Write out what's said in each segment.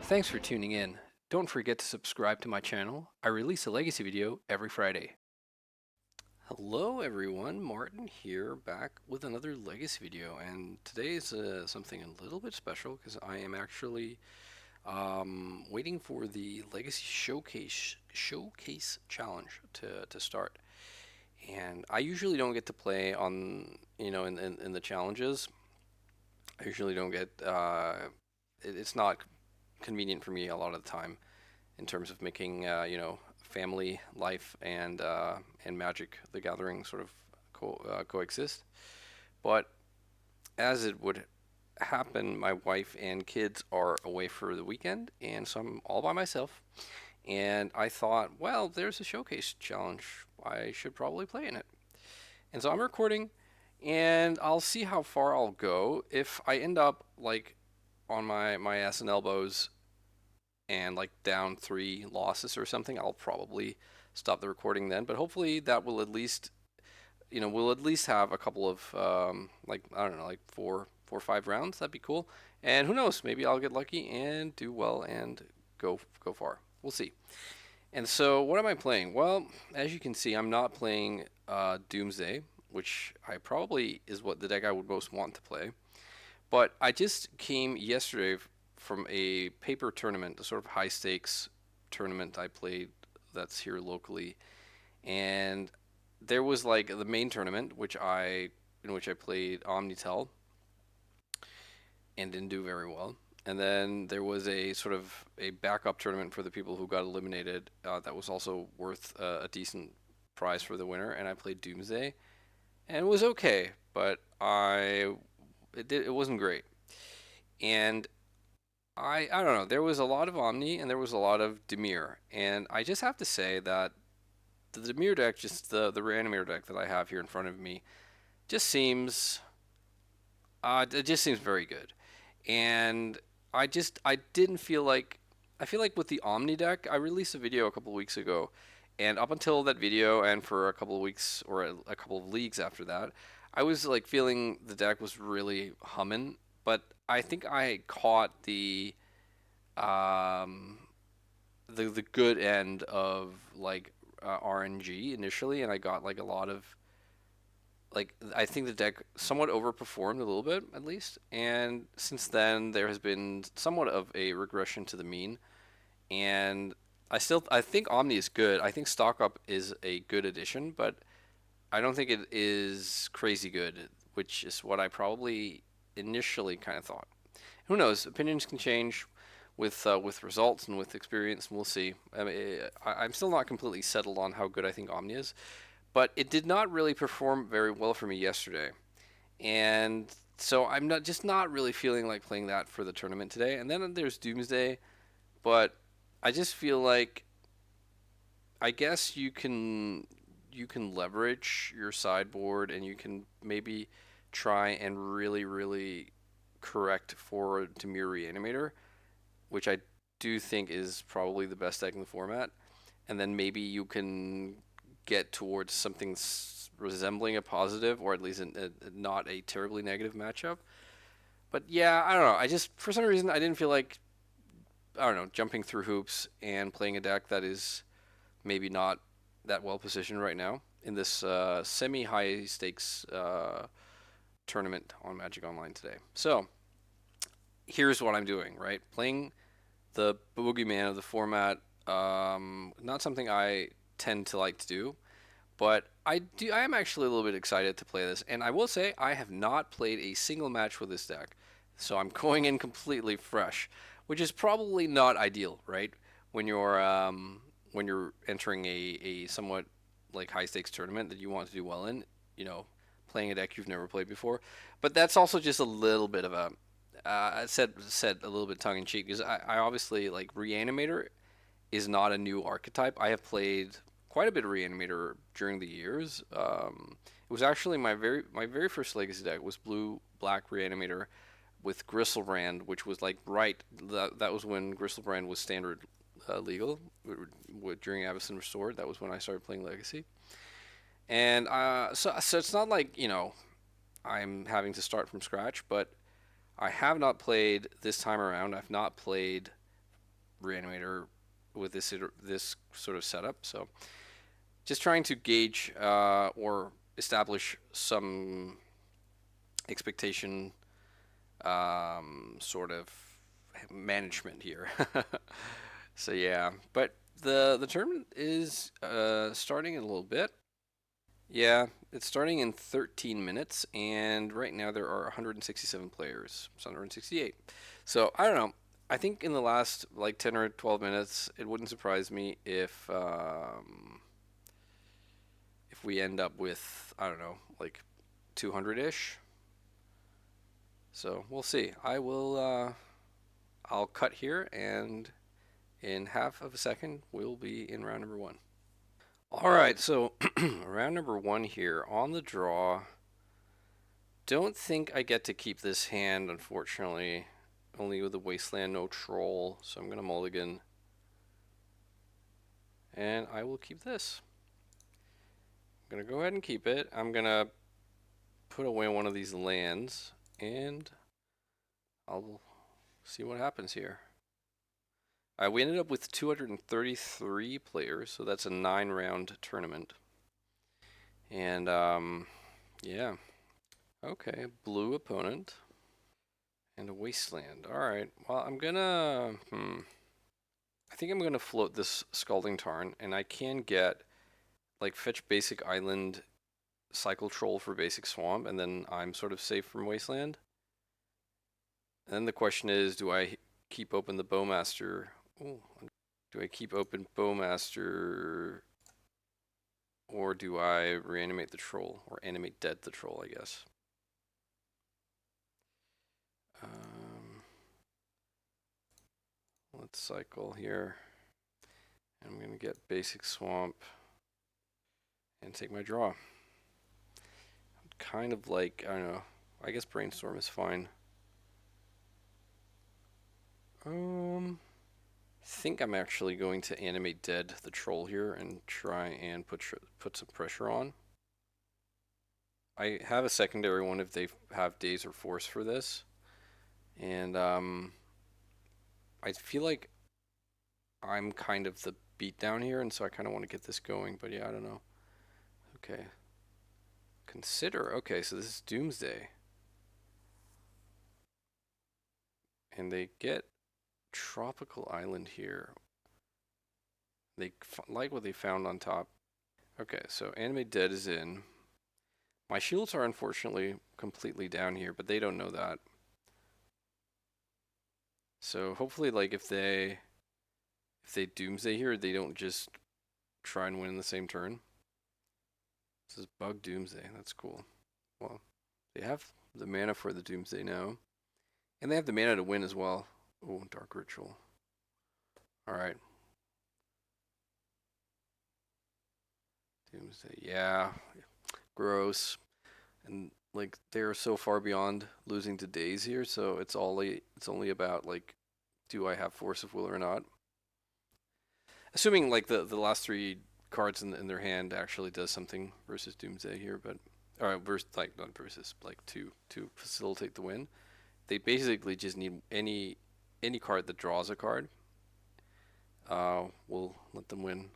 Thanks for tuning in. Don't forget to subscribe to my channel. I release a legacy video every Friday. Hello everyone, Martin here, back with another legacy video, and today is something a little bit special because I am actually waiting for the legacy showcase challenge to start. And I usually don't get to play on in the challenges. I usually don't get it's not convenient for me a lot of the time in terms of making family life and Magic the Gathering sort of coexist. But as it would happen, my wife and kids are away for the weekend, and so I'm all by myself. And I thought, well, there's a showcase challenge. I should probably play in it. And so I'm recording, and I'll see how far I'll go. If I end up like on my ass and elbows and like down 3 losses or something, I'll probably stop the recording then. But hopefully that will at least, we'll at least have a couple of like I don't know, like four or 5 rounds. That'd be cool. And who knows? Maybe I'll get lucky and do well and go far. We'll see. And so, what am I playing? Well, as you can see, I'm not playing Doomsday, which I probably is what the deck I would most want to play. But I just came yesterday from a paper tournament, a sort of high stakes tournament I played that's here locally, and there was like the main tournament, in which I played Omnitel and didn't do very well. And then there was a sort of a backup tournament for the people who got eliminated that was also worth a decent prize for the winner, and I played Doomsday, and it was okay, but it wasn't great. And I don't know. There was a lot of Omni and there was a lot of Dimir, and I just have to say that the Dimir deck, just the Reanimator deck that I have here in front of me, just seems it just seems very good. And I didn't feel like I feel like with the Omni deck, I released a video a couple of weeks ago, and up until that video and for a couple of weeks or a couple of leagues after that, I was like feeling the deck was really humming. But I think I caught um, the good end of like RNG initially, and I got like a lot of like I think the deck somewhat overperformed a little bit at least, and since then there has been somewhat of a regression to the mean, and I think Omni is good. I think Stock Up is a good addition, but I don't think it is crazy good, which is what I probably initially kind of thought. Who knows? Opinions can change with results and with experience, and we'll see. I mean, I'm still not completely settled on how good I think Omni is, but it did not really perform very well for me yesterday, and so I'm not really feeling like playing that for the tournament today. And then there's Doomsday, but I just feel like I guess you can leverage your sideboard and you can maybe try and really correct for Dimir Reanimator, which I do think is probably the best deck in the format. And then maybe you can get towards something resembling a positive, or at least not a terribly negative matchup. But yeah, I don't know. I just for some reason I didn't feel like I don't know jumping through hoops and playing a deck that is maybe not that well positioned right now in this semi high stakes tournament on Magic Online today. So here's what I'm doing. Right, playing the boogeyman of the format. Not something I tend to like to do, but I do. I am actually a little bit excited to play this, and I will say I have not played a single match with this deck, so I'm going in completely fresh, which is probably not ideal, right? When you're entering a somewhat like high stakes tournament that you want to do well in, you know, playing a deck you've never played before. But that's also just a little bit of a I said a little bit tongue in cheek because I obviously like Reanimator is not a new archetype. I have played quite a bit of Reanimator during the years. It was actually my very first Legacy deck was blue black Reanimator with Gristlebrand, which was like that was when Gristlebrand was standard legal during Avacyn Restored. That was when I started playing Legacy, and so it's not like I'm having to start from scratch, but I have not played this time around. I've not played Reanimator with this sort of setup. So just trying to gauge or establish some expectation sort of management here. So yeah, but the tournament is starting in a little bit. Yeah, it's starting in 13 minutes, and right now there are 167 players. It's 168. So I don't know. I think in the last like 10 or 12 minutes, it wouldn't surprise me if we end up with, I don't know, like 200-ish. So we'll see. I'll cut here, and in half of a second, we'll be in round number one. All right, so round number one here on the draw. Don't think I get to keep this hand, unfortunately. Only with the Wasteland, no Troll, so I'm going to mulligan. And I will keep this. I'm going to go ahead and keep it. I'm going to put away one of these lands, and I'll see what happens here. We ended up with 233 players, so that's a 9-round tournament. And, yeah. Okay, blue opponent. And a Wasteland. Alright, well, I'm gonna... I think I'm gonna float this Scalding Tarn, and I can get, like, fetch basic island, cycle troll for basic swamp, and then I'm sort of safe from Wasteland. And then the question is, do I keep open the Bowmaster? Ooh, do I keep open Bowmaster, or do I reanimate the troll, or animate dead the troll, I guess? Let's cycle here. I'm gonna get basic swamp and take my draw. Kind of like, I don't know, I guess brainstorm is fine. I think I'm actually going to animate dead the troll here and try and put some pressure on. I have a secondary one if they have daze or force for this, and I feel like I'm kind of the beatdown here, and so I kind of want to get this going, but yeah, I don't know. Okay. Consider, okay, so this is Doomsday. And they get Tropical Island here. They like what they found on top. Okay, so Animate Dead is in. My shields are unfortunately completely down here, but they don't know that. So hopefully, like, if they Doomsday here, they don't just try and win in the same turn. This is Bug Doomsday. That's cool. Well, they have the mana for the Doomsday now. And they have the mana to win as well. Oh, Dark Ritual. Alright. Doomsday. Yeah. Gross. And like they're so far beyond losing to daze here, so it's only about like, do I have Force of Will or not? Assuming like the last three cards in their hand actually does something versus Doomsday here, but versus, like, not versus, like, to facilitate the win. They basically just need any card that draws a card. Will let them win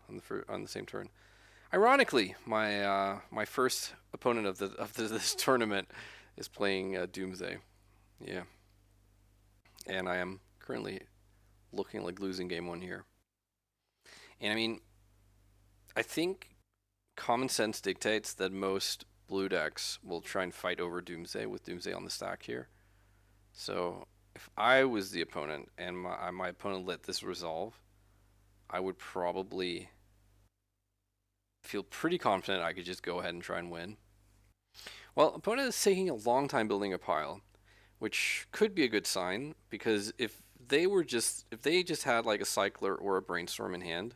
on the same turn. Ironically, my first opponent of this tournament is playing Doomsday. Yeah, and I am currently looking like losing game one here. And I mean, I think common sense dictates that most blue decks will try and fight over Doomsday with Doomsday on the stack here. So if I was the opponent and my opponent let this resolve, I would probably feel pretty confident I could just go ahead and try and win. Well, opponent is taking a long time building a pile, which could be a good sign, because if they just had like a cycler or a brainstorm in hand,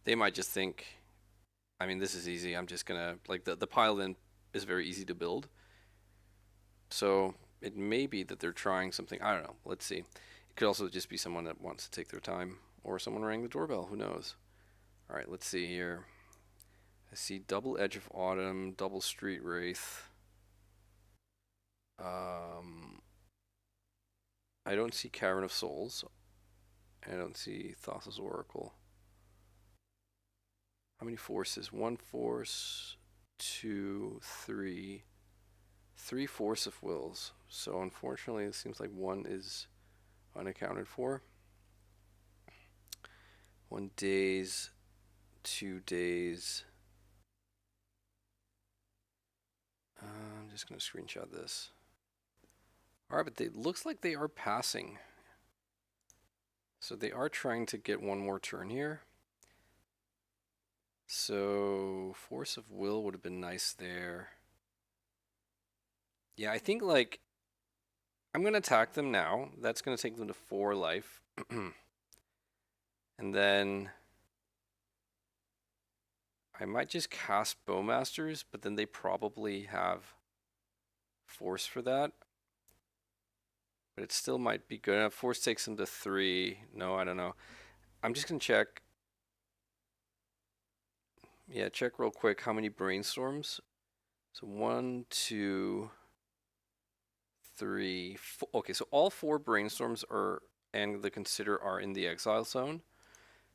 they might just think, I mean, this is easy. I'm just gonna, like, the pile then is very easy to build. So it may be that they're trying something. I don't know. Let's see. It could also just be someone that wants to take their time, or someone rang the doorbell. Who knows? All right, let's see here. I see double Edge of Autumn, double Street Wraith. I don't see Cavern of Souls. I don't see Thassa's Oracle. How many forces? One force, two, three. Three force of wills. So unfortunately, it seems like one is unaccounted for. 1 days, 2 days. I'm just going to screenshot this. All right, but it looks like they are passing. So they are trying to get one more turn here. So force of will would have been nice there. Yeah, I think like I'm going to attack them now. That's going to take them to 4 life. And then I might just cast Bowmasters, but then they probably have force for that. But it still might be good enough. Force takes them to 3. No, I don't know. I'm just going to check. Yeah, check real quick how many brainstorms. So 1, 2, 3, 4. Okay, so all 4 brainstorms are and the consider are in the exile zone.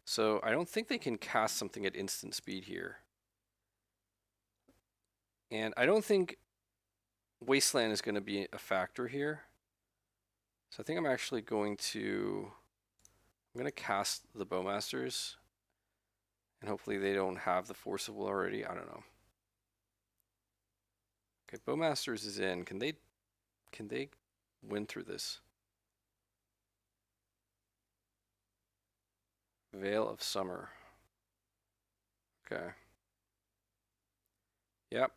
So I don't think they can cast something at instant speed here. And I don't think Wasteland is going to be a factor here. So I think I'm actually going to cast the Bowmasters. And hopefully they don't have the Force of Will already. I don't know. Okay, Bowmasters is in. Can they win through this? Veil of Summer. Okay. Yep.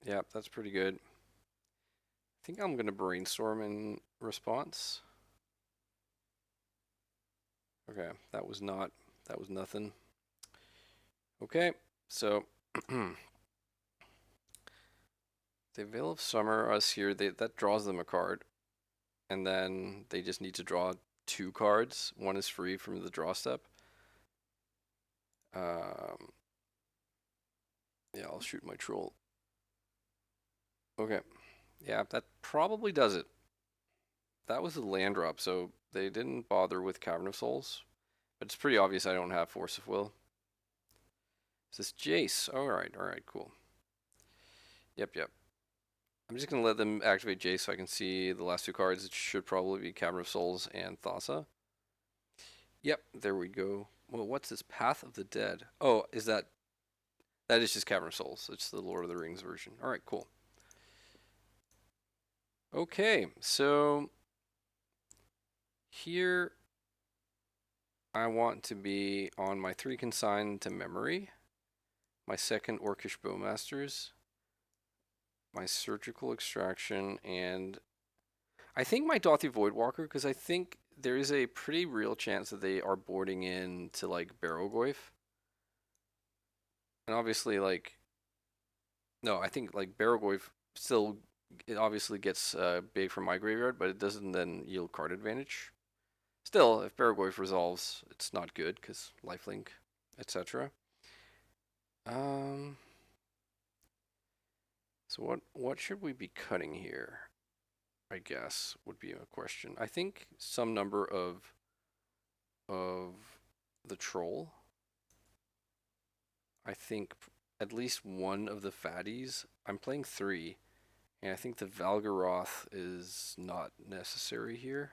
Yep, that's pretty good. I think I'm going to brainstorm in response. Okay, that was nothing. Okay, so the Veil of Summer, us here, that draws them a card. And then they just need to draw 2 cards. One is free from the draw step. Yeah, I'll shoot my troll. Okay. Yeah, that probably does it. That was a land drop, so they didn't bother with Cavern of Souls. But it's pretty obvious I don't have Force of Will. Is this Jace? Alright, cool. Yep. I'm just going to let them activate Jace so I can see the last 2 cards. It should probably be Cavern of Souls and Thassa. Yep, there we go. Well, what's this? Path of the Dead. Oh, is that... That is just Cavern of Souls. It's the Lord of the Rings version. Alright, cool. Okay, so... Here... I want to be on my 3 consign to memory. My 2nd Orcish Bowmasters. My Surgical Extraction, and... I think my Dothy Voidwalker, because I think there is a pretty real chance that they are boarding in to, like, Barrowgoyf. And obviously, like... No, I think, like, Barrowgoyf still... It obviously gets big from my graveyard, but it doesn't then yield card advantage. Still, if Barrowgoyf resolves, it's not good, because lifelink, etc. So what should we be cutting here? I guess would be a question. I think some number of the troll. I think at least one of the fatties. I'm playing 3, and I think the Valgaroth is not necessary here.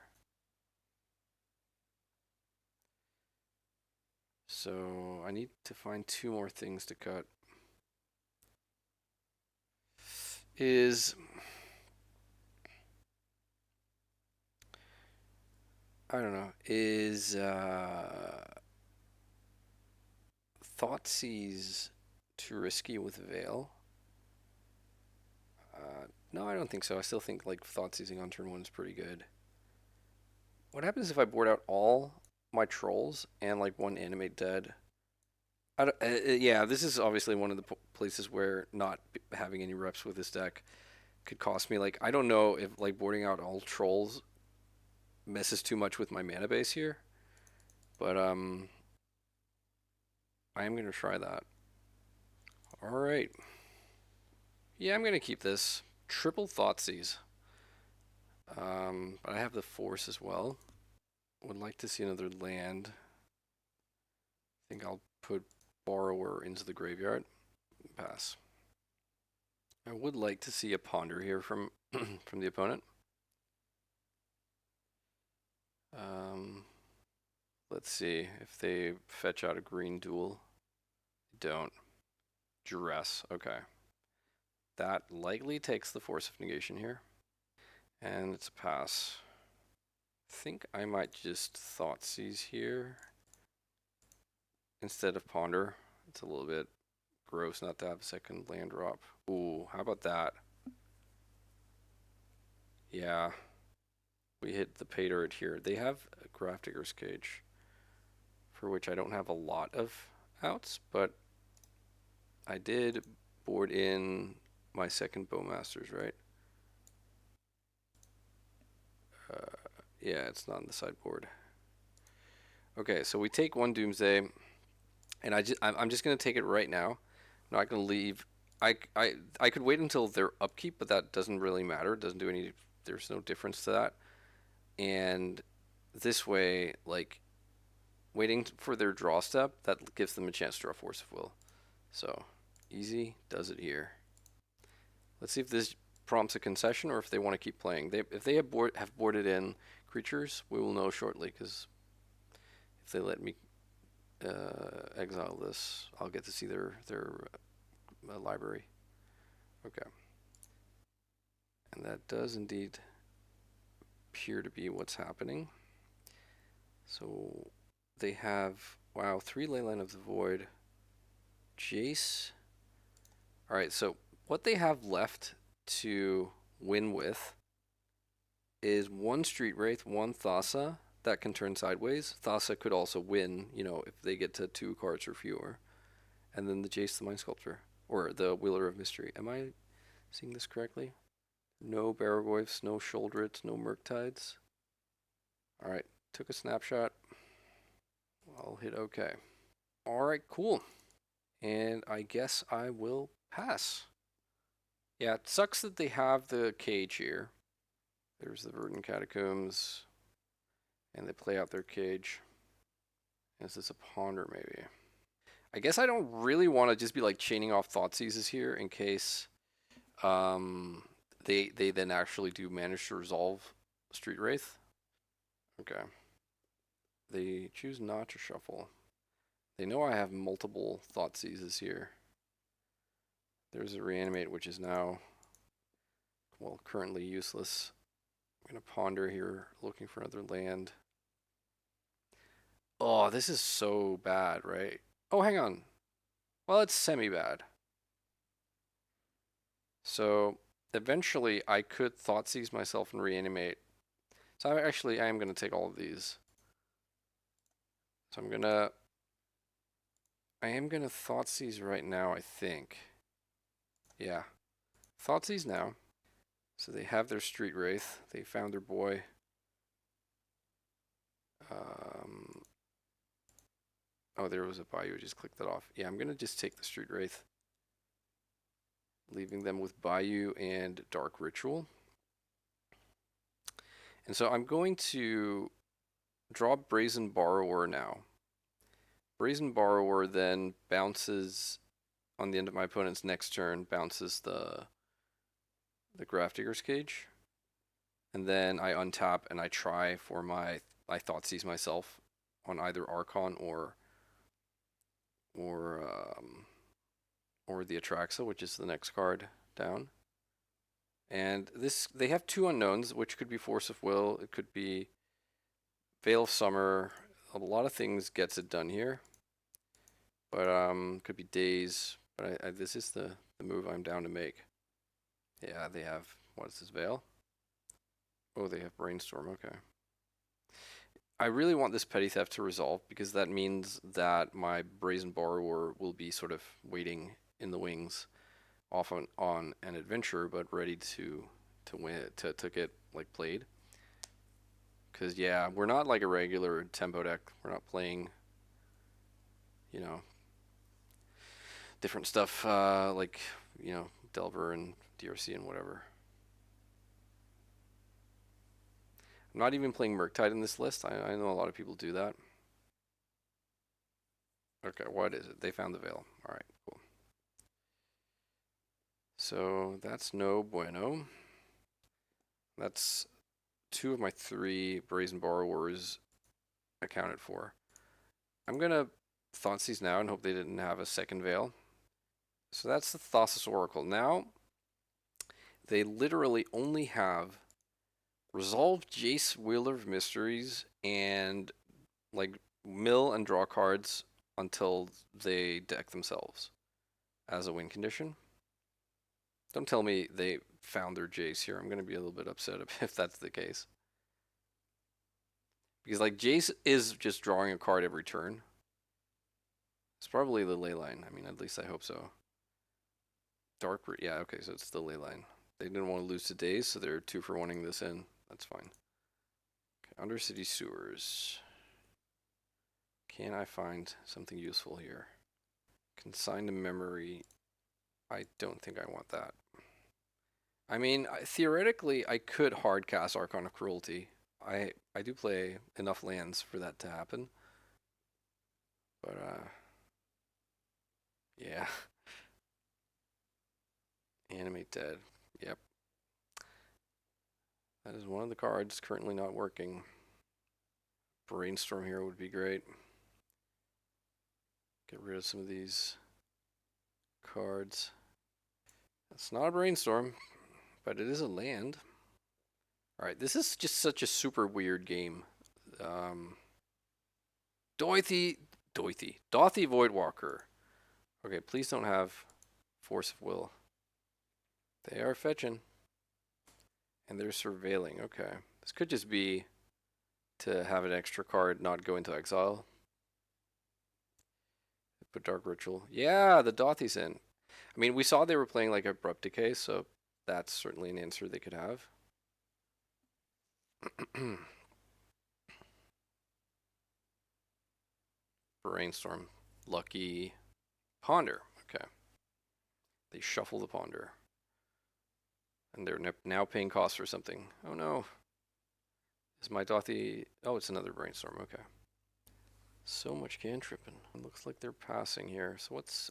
So I need to find 2 more things to cut. I don't know, is Thoughtseize too risky with Veil? No, I don't think so. I still think like Thoughtseizing on turn 1 is pretty good. What happens if I board out all my trolls and like 1 animate dead? Yeah, this is obviously one of the places where not having any reps with this deck could cost me. Like, I don't know if like boarding out all trolls messes too much with my mana base here, but I am gonna try that. All right. Yeah, I'm gonna keep this triple Thoughtseize. But I have the force as well. would like to see another land. I think I'll put Borrower into the graveyard. Pass. I would like to see a Ponder here from from the opponent. Let's see if they fetch out a green duel. Don't. Duress. Okay. That likely takes the Force of Negation here. And it's a pass. I think I might just Thoughtseize here instead of Ponder. It's a little bit gross not to have a second land drop. Ooh, how about that? Yeah. We hit the pay dirt here. They have a Grafdigger's Cage, for which I don't have a lot of outs, but I did board in my second Bowmasters, right? Yeah, it's not on the sideboard. Okay, so we take one Doomsday, and I'm just gonna take it right now. I'm not gonna leave. I could wait until their upkeep, but that doesn't really matter. It doesn't do any. There's no difference to that. And this way, like waiting for their draw step, that gives them a chance to draw Force of Will. So easy does it here. Let's see if this prompts a concession or if they want to keep playing. If they have boarded in creatures, we will know shortly, because if they let me exile this, I'll get to see their library. Okay. And that does indeed appear to be what's happening. So they have, wow, 3 Leyline of the Void, Jace. All right, so what they have left to win with is 1 Street Wraith, 1 Thassa that can turn sideways. Thassa could also win, you know, if they get to 2 cards or fewer. And then the Jace the Mind Sculptor, or the Wheeler of Mystery. Am I seeing this correctly? No Barrogoyfs, no Sholdrits, no Murktides. All right, took a snapshot. I'll hit OK. All right, cool. And I guess I will pass. Yeah, it sucks that they have the cage here. There's the Verdant Catacombs, and they play out their cage. Is this a Ponder, maybe? I guess I don't really want to just be like chaining off Thoughtseizes here in case they then actually do manage to resolve Street Wraith. Okay. They choose not to shuffle. They know I have multiple Thoughtseizes here. There's a Reanimate, which is now, well, currently useless. I'm going to Ponder here, looking for another land. Oh, this is so bad, right? Oh, hang on. Well, it's semi-bad. So eventually I could Thoughtseize myself and Reanimate. So I am going to take all of these. So I am going to Thoughtseize right now, I think. Yeah. Thoughtseize now. So they have their Street Wraith. They found their boy. Oh, there was a Bayou. Just click that off. Yeah, I'm going to just take the Street Wraith, leaving them with Bayou and Dark Ritual. And so I'm going to draw Brazen Borrower now. Brazen Borrower then bounces on the end of my opponent's next turn, bounces the Grafdigger's Cage. And then I untap and I try for I Thoughtseize myself on either Archon or the Atraxa, which is the next card down. And they have 2 unknowns, which could be Force of Will, it could be Veil of Summer. A lot of things gets it done here, but could be Daze. But this is the move I'm down to make. Yeah, they have, what is this, Veil? Oh, they have Brainstorm. Okay. I really want this Petty Theft to resolve, because that means that my Brazen Borrower will be sort of waiting in the wings, off on an adventure, but ready to win, to get like played. Because yeah, we're not like a regular tempo deck. We're not playing, you know, different stuff like, you know, Delver and DRC and whatever. I'm not even playing Murktide in this list. I know a lot of people do that. Okay, what is it? They found the Veil. All right, cool. So that's no bueno. That's 2 of my 3 Brazen Borrowers accounted for. I'm going to Thoughtseize now and hope they didn't have a second Veil. So that's the Thassa's Oracle. Now, they literally only have Resolve Jace Wheeler of Mysteries and like mill and draw cards until they deck themselves as a win condition. Don't tell me they found their Jace here. I'm going to be a little bit upset if that's the case. Because like Jace is just drawing a card every turn. It's probably the Leyline. I mean, at least I hope so. Dark, yeah, okay, so it's the Leyline. They didn't want to lose to Daze, so they're 2 for 1ing this in. That's fine. Okay, Undercity Sewers. Can I find something useful here? Consign to memory. I don't think I want that. I mean, theoretically, I could hard cast Archon of Cruelty. I do play enough lands for that to happen. But, yeah. Animate Dead. Yep. That is one of the cards currently not working. Brainstorm here would be great. Get rid of some of these cards. It's not a Brainstorm, but it is a land. Alright, this is just such a super weird game. Doithy Voidwalker. Okay, please don't have Force of Will. They are fetching. And they're surveilling. Okay. This could just be to have an extra card not go into exile. Put Dark Ritual. Yeah, the Dothy's in. I mean, we saw they were playing like Abrupt Decay, so that's certainly an answer they could have. Brainstorm. Lucky. Ponder. Okay. They shuffle the Ponder. And they're now paying costs for something. Oh no. Is my Dothy... Oh, it's another Brainstorm. Okay. So much cantripping. It looks like they're passing here. So what's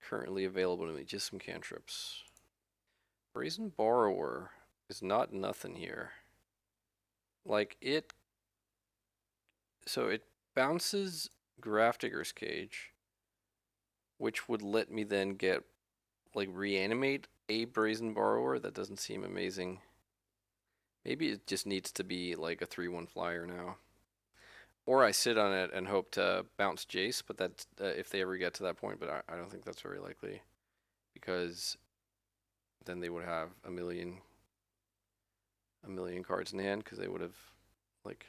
currently available to me? Just some cantrips. Brazen Borrower is not nothing here. Like it... So it bounces Grafdigger's Cage, which would let me then get, like, reanimate a Brazen Borrower. That doesn't seem amazing. Maybe it just needs to be like a 3/1 flyer now. Or I sit on it and hope to bounce Jace, but that's if they ever get to that point, but I don't think that's very likely. Because then they would have a million cards in hand, because they would have, like,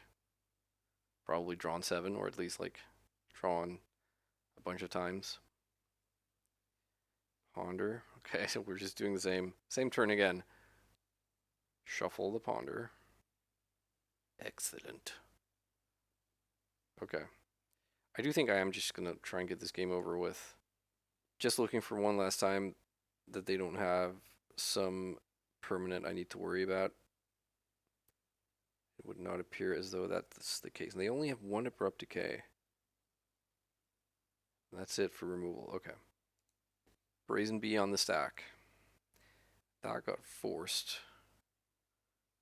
probably drawn 7, or at least, like, drawn a bunch of times. Ponder. Okay, so we're just doing the same turn again. Shuffle the Ponder. Excellent. Okay. I do think I am just going to try and get this game over with. Just looking for one last time that they don't have some permanent I need to worry about. It would not appear as though that's the case. And they only have 1 Abrupt Decay. That's it for removal. Okay. Brazen Bee on the stack. That got forced.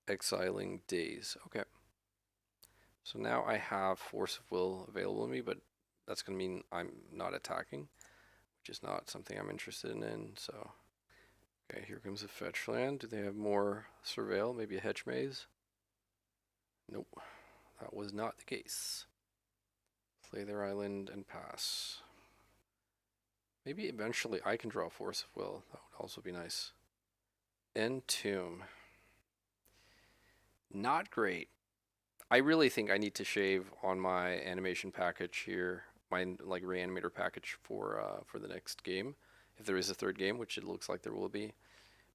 Exiling Daze. Okay. So now I have Force of Will available to me, but that's going to mean I'm not attacking, which is not something I'm interested in. So, okay, here comes a fetch land. Do they have more Surveil? Maybe a Hedge Maze? Nope, that was not the case. Play their island and pass. Maybe eventually I can draw Force of Will. That would also be nice. Entomb. Not great. I really think I need to shave on my animation package here, my like Reanimator package for the next game, if there is a 3rd game, which it looks like there will be,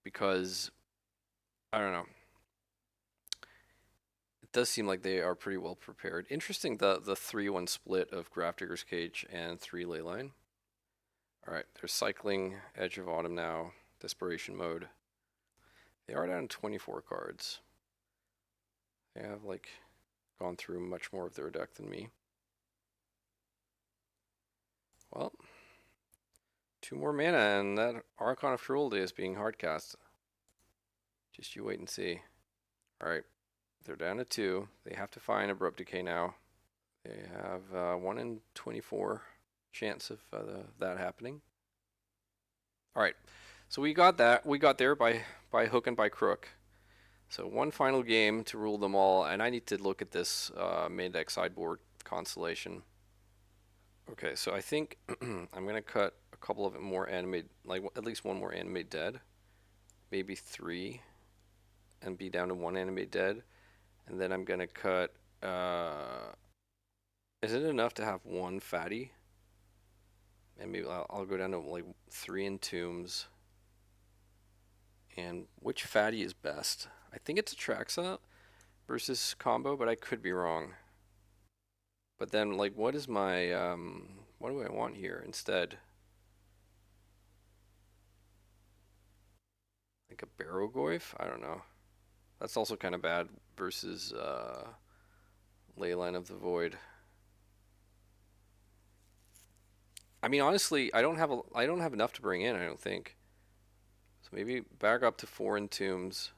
because I don't know. It does seem like they are pretty well prepared. Interesting, the 3/1 split of Grafdigger's Cage and 3 Leyline. All right, they're cycling Edge of Autumn now, Desperation Mode. They are down 24 cards. They have like gone through much more of their deck than me. Well, 2 more mana and that Archon of Cruelty is being hardcast. Just you wait and see. Alright, they're down to 2. They have to find Abrupt Decay now. They have 1 in 24 chance of that happening. Alright, so we got that. We got there by hook and by crook. So one final game to rule them all, and I need to look at this main deck sideboard constellation. Okay, so I think I'm going to cut a couple of more animate, like at least one more animate dead. Maybe 3, and be down to 1 animate dead. And then I'm going to cut, is it enough to have 1 fatty? And maybe I'll go down to like 3 Entombs. And which fatty is best? I think it's Atraxa versus combo, but I could be wrong. But then, like, what is my, what do I want here instead? Like a Barrowgoyf? I don't know. That's also kind of bad versus Leyline of the Void. I mean, honestly, I don't have enough to bring in, I don't think. So maybe back up to 4 Entombs.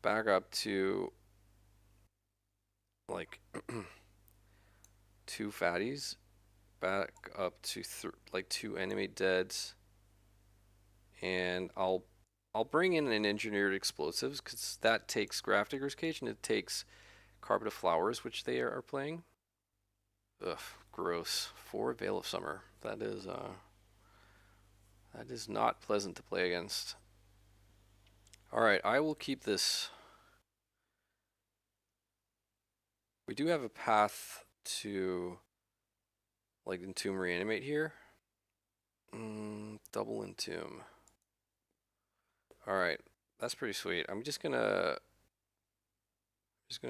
Back up to like 2 fatties. Back up to like 2 enemy deads. And I'll bring in an engineered explosives because that takes Grafdigger's Cage and it takes Carpet of Flowers, which they are playing. Ugh, gross. 4 Veil of Summer. That is not pleasant to play against. Alright, I will keep this. We do have a path to like Entomb Reanimate here. Double Entomb. Alright, that's pretty sweet. I'm just gonna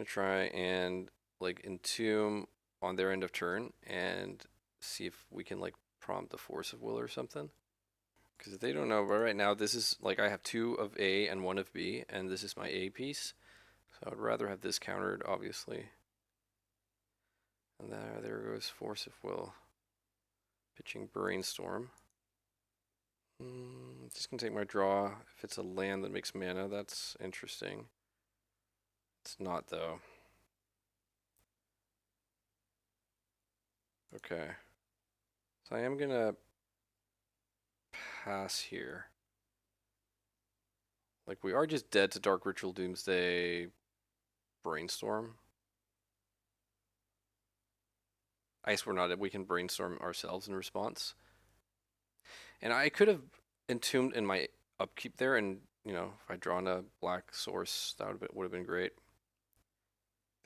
try and like Entomb on their end of turn and see if we can like prompt the Force of Will or something. Because if they don't know, but right now this is like I have 2 of A and 1 of B, and this is my A piece. So I would rather have this countered, obviously. And there goes Force of Will. Pitching Brainstorm. Just gonna take my draw. If it's a land that makes mana, that's interesting. It's not though. Okay. So I am gonna pass here. Like we are just dead to Dark Ritual Doomsday Brainstorm. I guess we're not. We can brainstorm ourselves in response. And I could have entombed in my upkeep there, and you know, if I'd drawn a black source, that would have been great.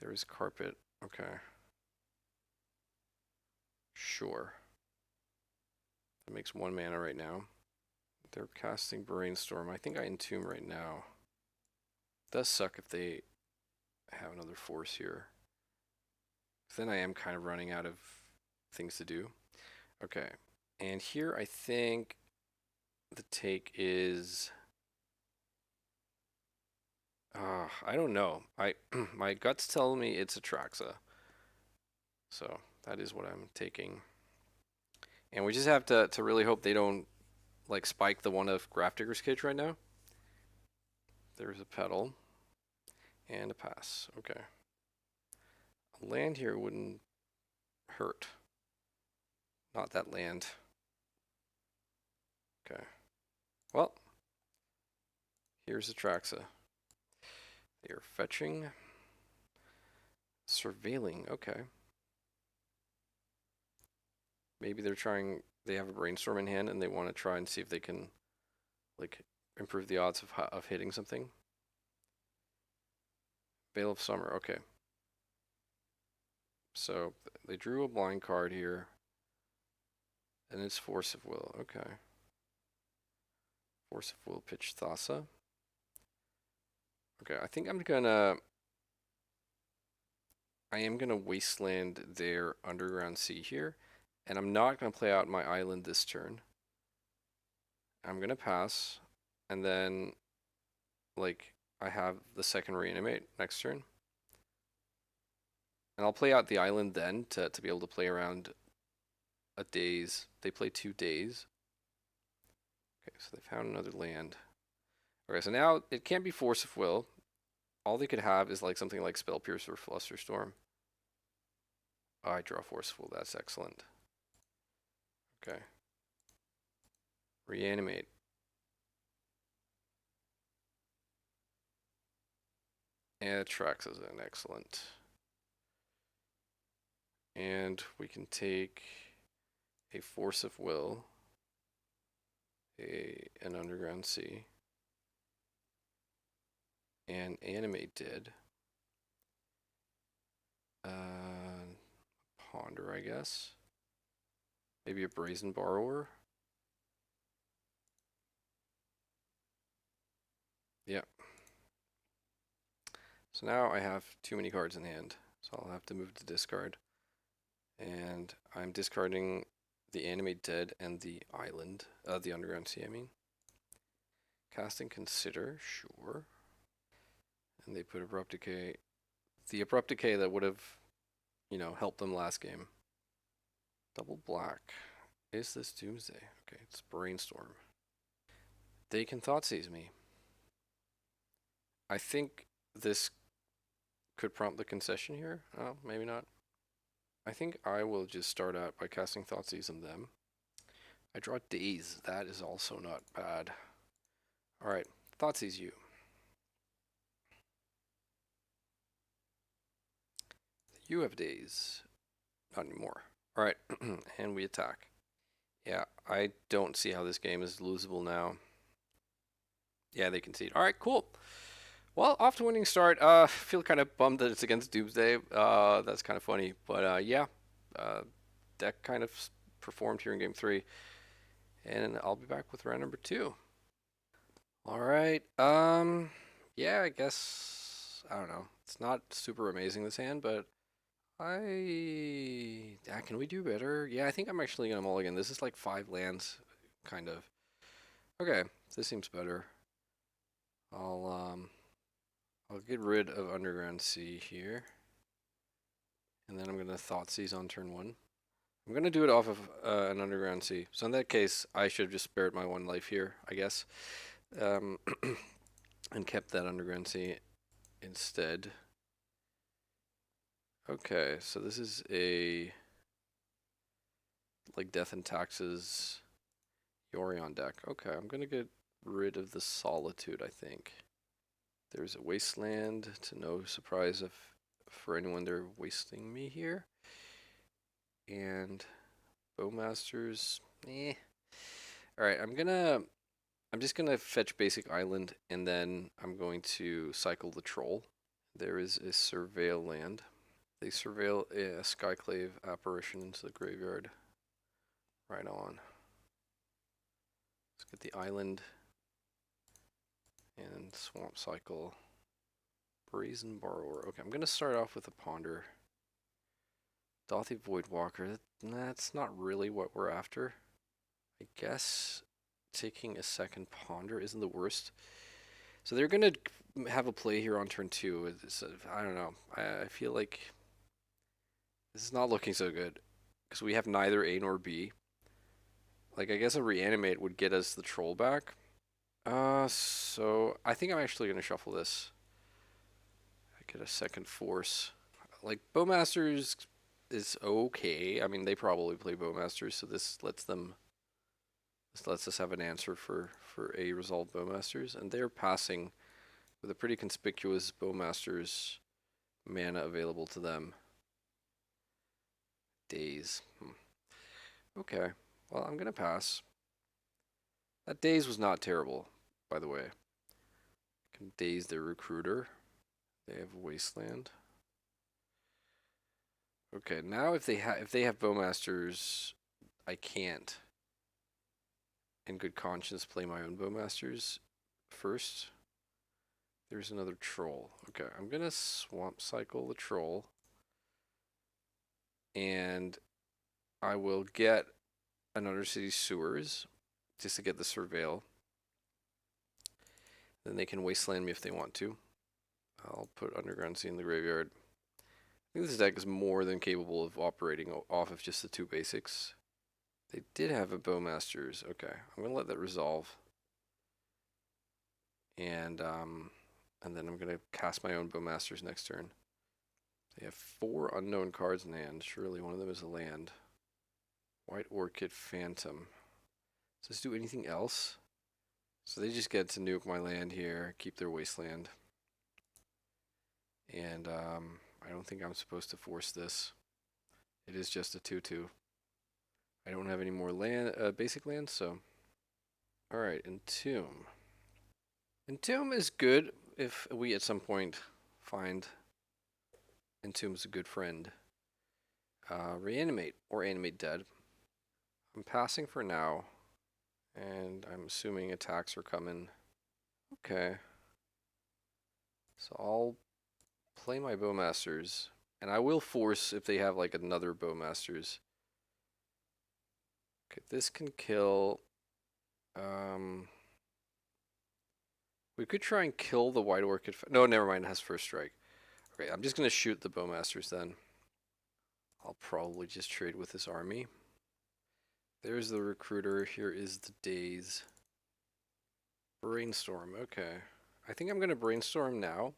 There is Carpet. Okay. Sure. That makes 1 mana right now. They're casting Brainstorm. I think I entomb right now. It does suck if they have another force here. Then I am kind of running out of things to do. Okay. And here I think the take is I don't know. My guts tell me it's Atraxa. So that is what I'm taking. And we just have to really hope they don't like spike the one of Grafdigger's Cage right now. There's a pedal and a pass. Okay. A land here wouldn't hurt. Not that land. Okay. Well, here's Atraxa. They are fetching. Surveilling. Okay. Maybe they have a Brainstorm in hand and they want to try and see if they can like improve the odds of hitting something. Veil of Summer. Okay. So they drew a blind card here. And it's Force of Will. Okay. Force of Will pitch Thassa. Okay, I think I am gonna wasteland their Underground Sea here. And I'm not gonna play out my island this turn. I'm gonna pass. And then like I have the second Reanimate next turn. And I'll play out the island then to be able to play around a daze. They play 2 days. Okay, so they found another land. Okay, so now it can't be Force of Will. All they could have is like something like Spell Pierce or Flusterstorm. Oh, I draw Force of Will. That's excellent. Okay. Reanimate. And it tracks as an excellent. And we can take a Force of Will, an Underground Sea, and Animate Dead. Ponder, I guess. Maybe a Brazen Borrower. Yeah. So now I have too many cards in hand, so I'll have to move to discard. And I'm discarding the Animate Dead and the Island, the Underground Sea, I mean. Casting Consider, sure. And they put Abrupt Decay. The Abrupt Decay that would have, you know, helped them last game. Double black. Is this Doomsday? Okay, it's Brainstorm. They can Thoughtseize me. I think this could prompt the concession here. Oh, maybe not. I think I will just start out by casting Thoughtseize on them. I draw Daze. That is also not bad. Alright, Thoughtseize you. You have Daze. Not anymore. Alright, and we attack. Yeah, I don't see how this game is losable now. Yeah, they concede. Alright, cool. Well, off to a winning start. Feel kind of bummed that it's against Doomsday. That's kind of funny. But yeah, deck kind of performed here in game 3. And I'll be back with round number 2. Alright, yeah, I guess, I don't know. It's not super amazing, this hand, but yeah, can we do better? Yeah, I think I'm actually gonna mulligan. This is like 5 lands, kind of. Okay, this seems better. I'll get rid of Underground Sea here. And then I'm gonna Thoughtseize on turn 1. I'm gonna do it off of an Underground Sea. So in that case, I should have just spared my 1 life here, I guess. And kept that Underground Sea instead. Okay, so this is a like Death and Taxes Yorion deck. Okay, I'm gonna get rid of the Solitude, I think. There's a Wasteland, to no surprise for anyone they're wasting me here. And Bowmasters, eh. Alright, I'm just gonna fetch basic island and then I'm going to cycle the troll. There is a Surveil land. They surveil a Skyclave apparition into the graveyard. Right on. Let's get the island and Swamp Cycle. Brazen Borrower. Okay, I'm gonna start off with a Ponder. Dothy Voidwalker. That's not really what we're after. I guess taking a second Ponder isn't the worst. So they're gonna have a play here on turn 2. I don't know. I feel like this is not looking so good because we have neither A nor B. Like, I guess a Reanimate would get us the troll back. So I think I'm actually gonna shuffle this. I get a second Force. Like, Bowmasters is okay. I mean, they probably play Bowmasters, so this lets us have an answer for a resolved Bowmasters, and they're passing with a pretty conspicuous Bowmasters mana available to them. Daze. Okay, well, I'm gonna pass. That Daze was not terrible, by the way. Can Daze their Recruiter. They have Wasteland. Okay, now if they have Bowmasters, I can't in good conscience play my own Bowmasters first. There's another Troll. Okay, I'm gonna Swamp Cycle the Troll. And I will get an Undercity Sewers just to get the Surveil. Then they can wasteland me if they want to. I'll put Underground Sea in the graveyard. I think this deck is more than capable of operating off of just the 2 basics. They did have a Bowmasters. Okay, I'm gonna let that resolve. And then I'm gonna cast my own Bowmasters next turn. They have 4 unknown cards in hand. Surely one of them is a land. White Orchid Phantom. Does this do anything else? So they just get to nuke my land here, keep their wasteland. And I don't think I'm supposed to force this. It is just a 2/2. I don't have any more land, basic lands, so. Alright, Entomb. Entomb is good if we at some point find Entomb's a good friend. Reanimate or Animate Dead. I'm passing for now, and I'm assuming attacks are coming. Okay. So I'll play my Bowmasters, and I will force if they have like another Bowmasters. Okay, this can kill. We could try and kill the White Orchid. No, never mind. It has first strike. Okay, I'm just gonna shoot the Bowmasters then. I'll probably just trade with this army. There's the Recruiter. Here is the Daze. Brainstorm. Okay, I think I'm gonna brainstorm now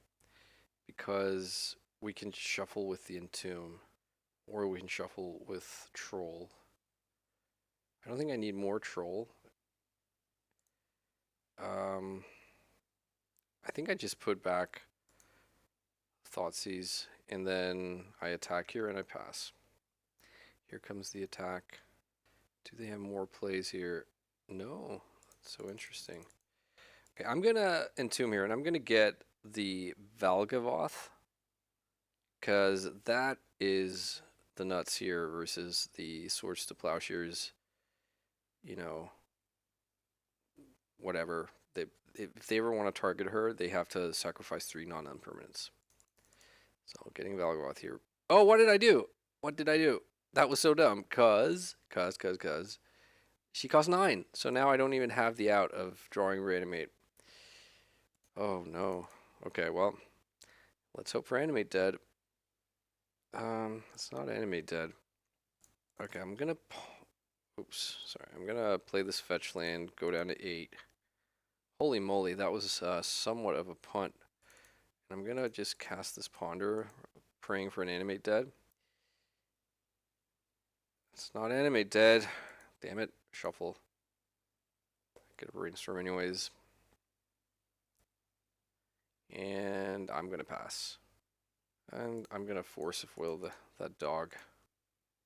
because we can shuffle with the Entomb, or we can shuffle with Troll. I don't think I need more Troll. I think I just put back Thoughtseize, and then I attack here and I pass. Here comes the attack. Do they have more plays here? No. That's so interesting. Okay, I'm gonna Entomb here, and I'm gonna get the Valgavoth, because that is the nuts here versus the Swords to Plowshares. You know, whatever. If they ever want to target her, they have to sacrifice 3 non-permanents. So getting Valgavoth here. Oh, what did I do? What did I do? That was so dumb. Cause she cost 9. So now I don't even have the out of drawing Reanimate. Oh no. Okay, well, let's hope for Animate Dead. It's not Animate Dead. Okay, I'm gonna. Oops, sorry. I'm gonna play this fetch land, go down to 8. Holy moly, that was somewhat of a punt. And I'm gonna just cast this Ponder, praying for an Animate Dead. It's not Animate Dead. Damn it. Shuffle. Get a Brainstorm anyways. And I'm gonna pass. And I'm gonna force a foil that dog.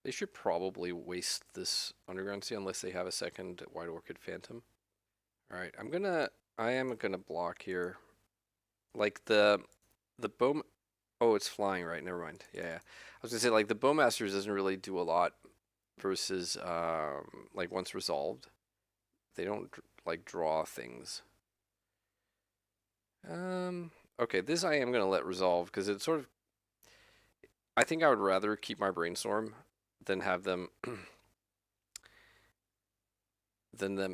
They should probably waste this Underground Sea unless they have a second White Orchid Phantom. Alright, I am gonna block here. Like the bow. Oh, it's flying, right? Never mind. Yeah. I was gonna say, like, the Bowmasters doesn't really do a lot versus like once resolved, they don't like draw things. Okay, this I am gonna let resolve because it's sort of. I think I would rather keep my Brainstorm than have them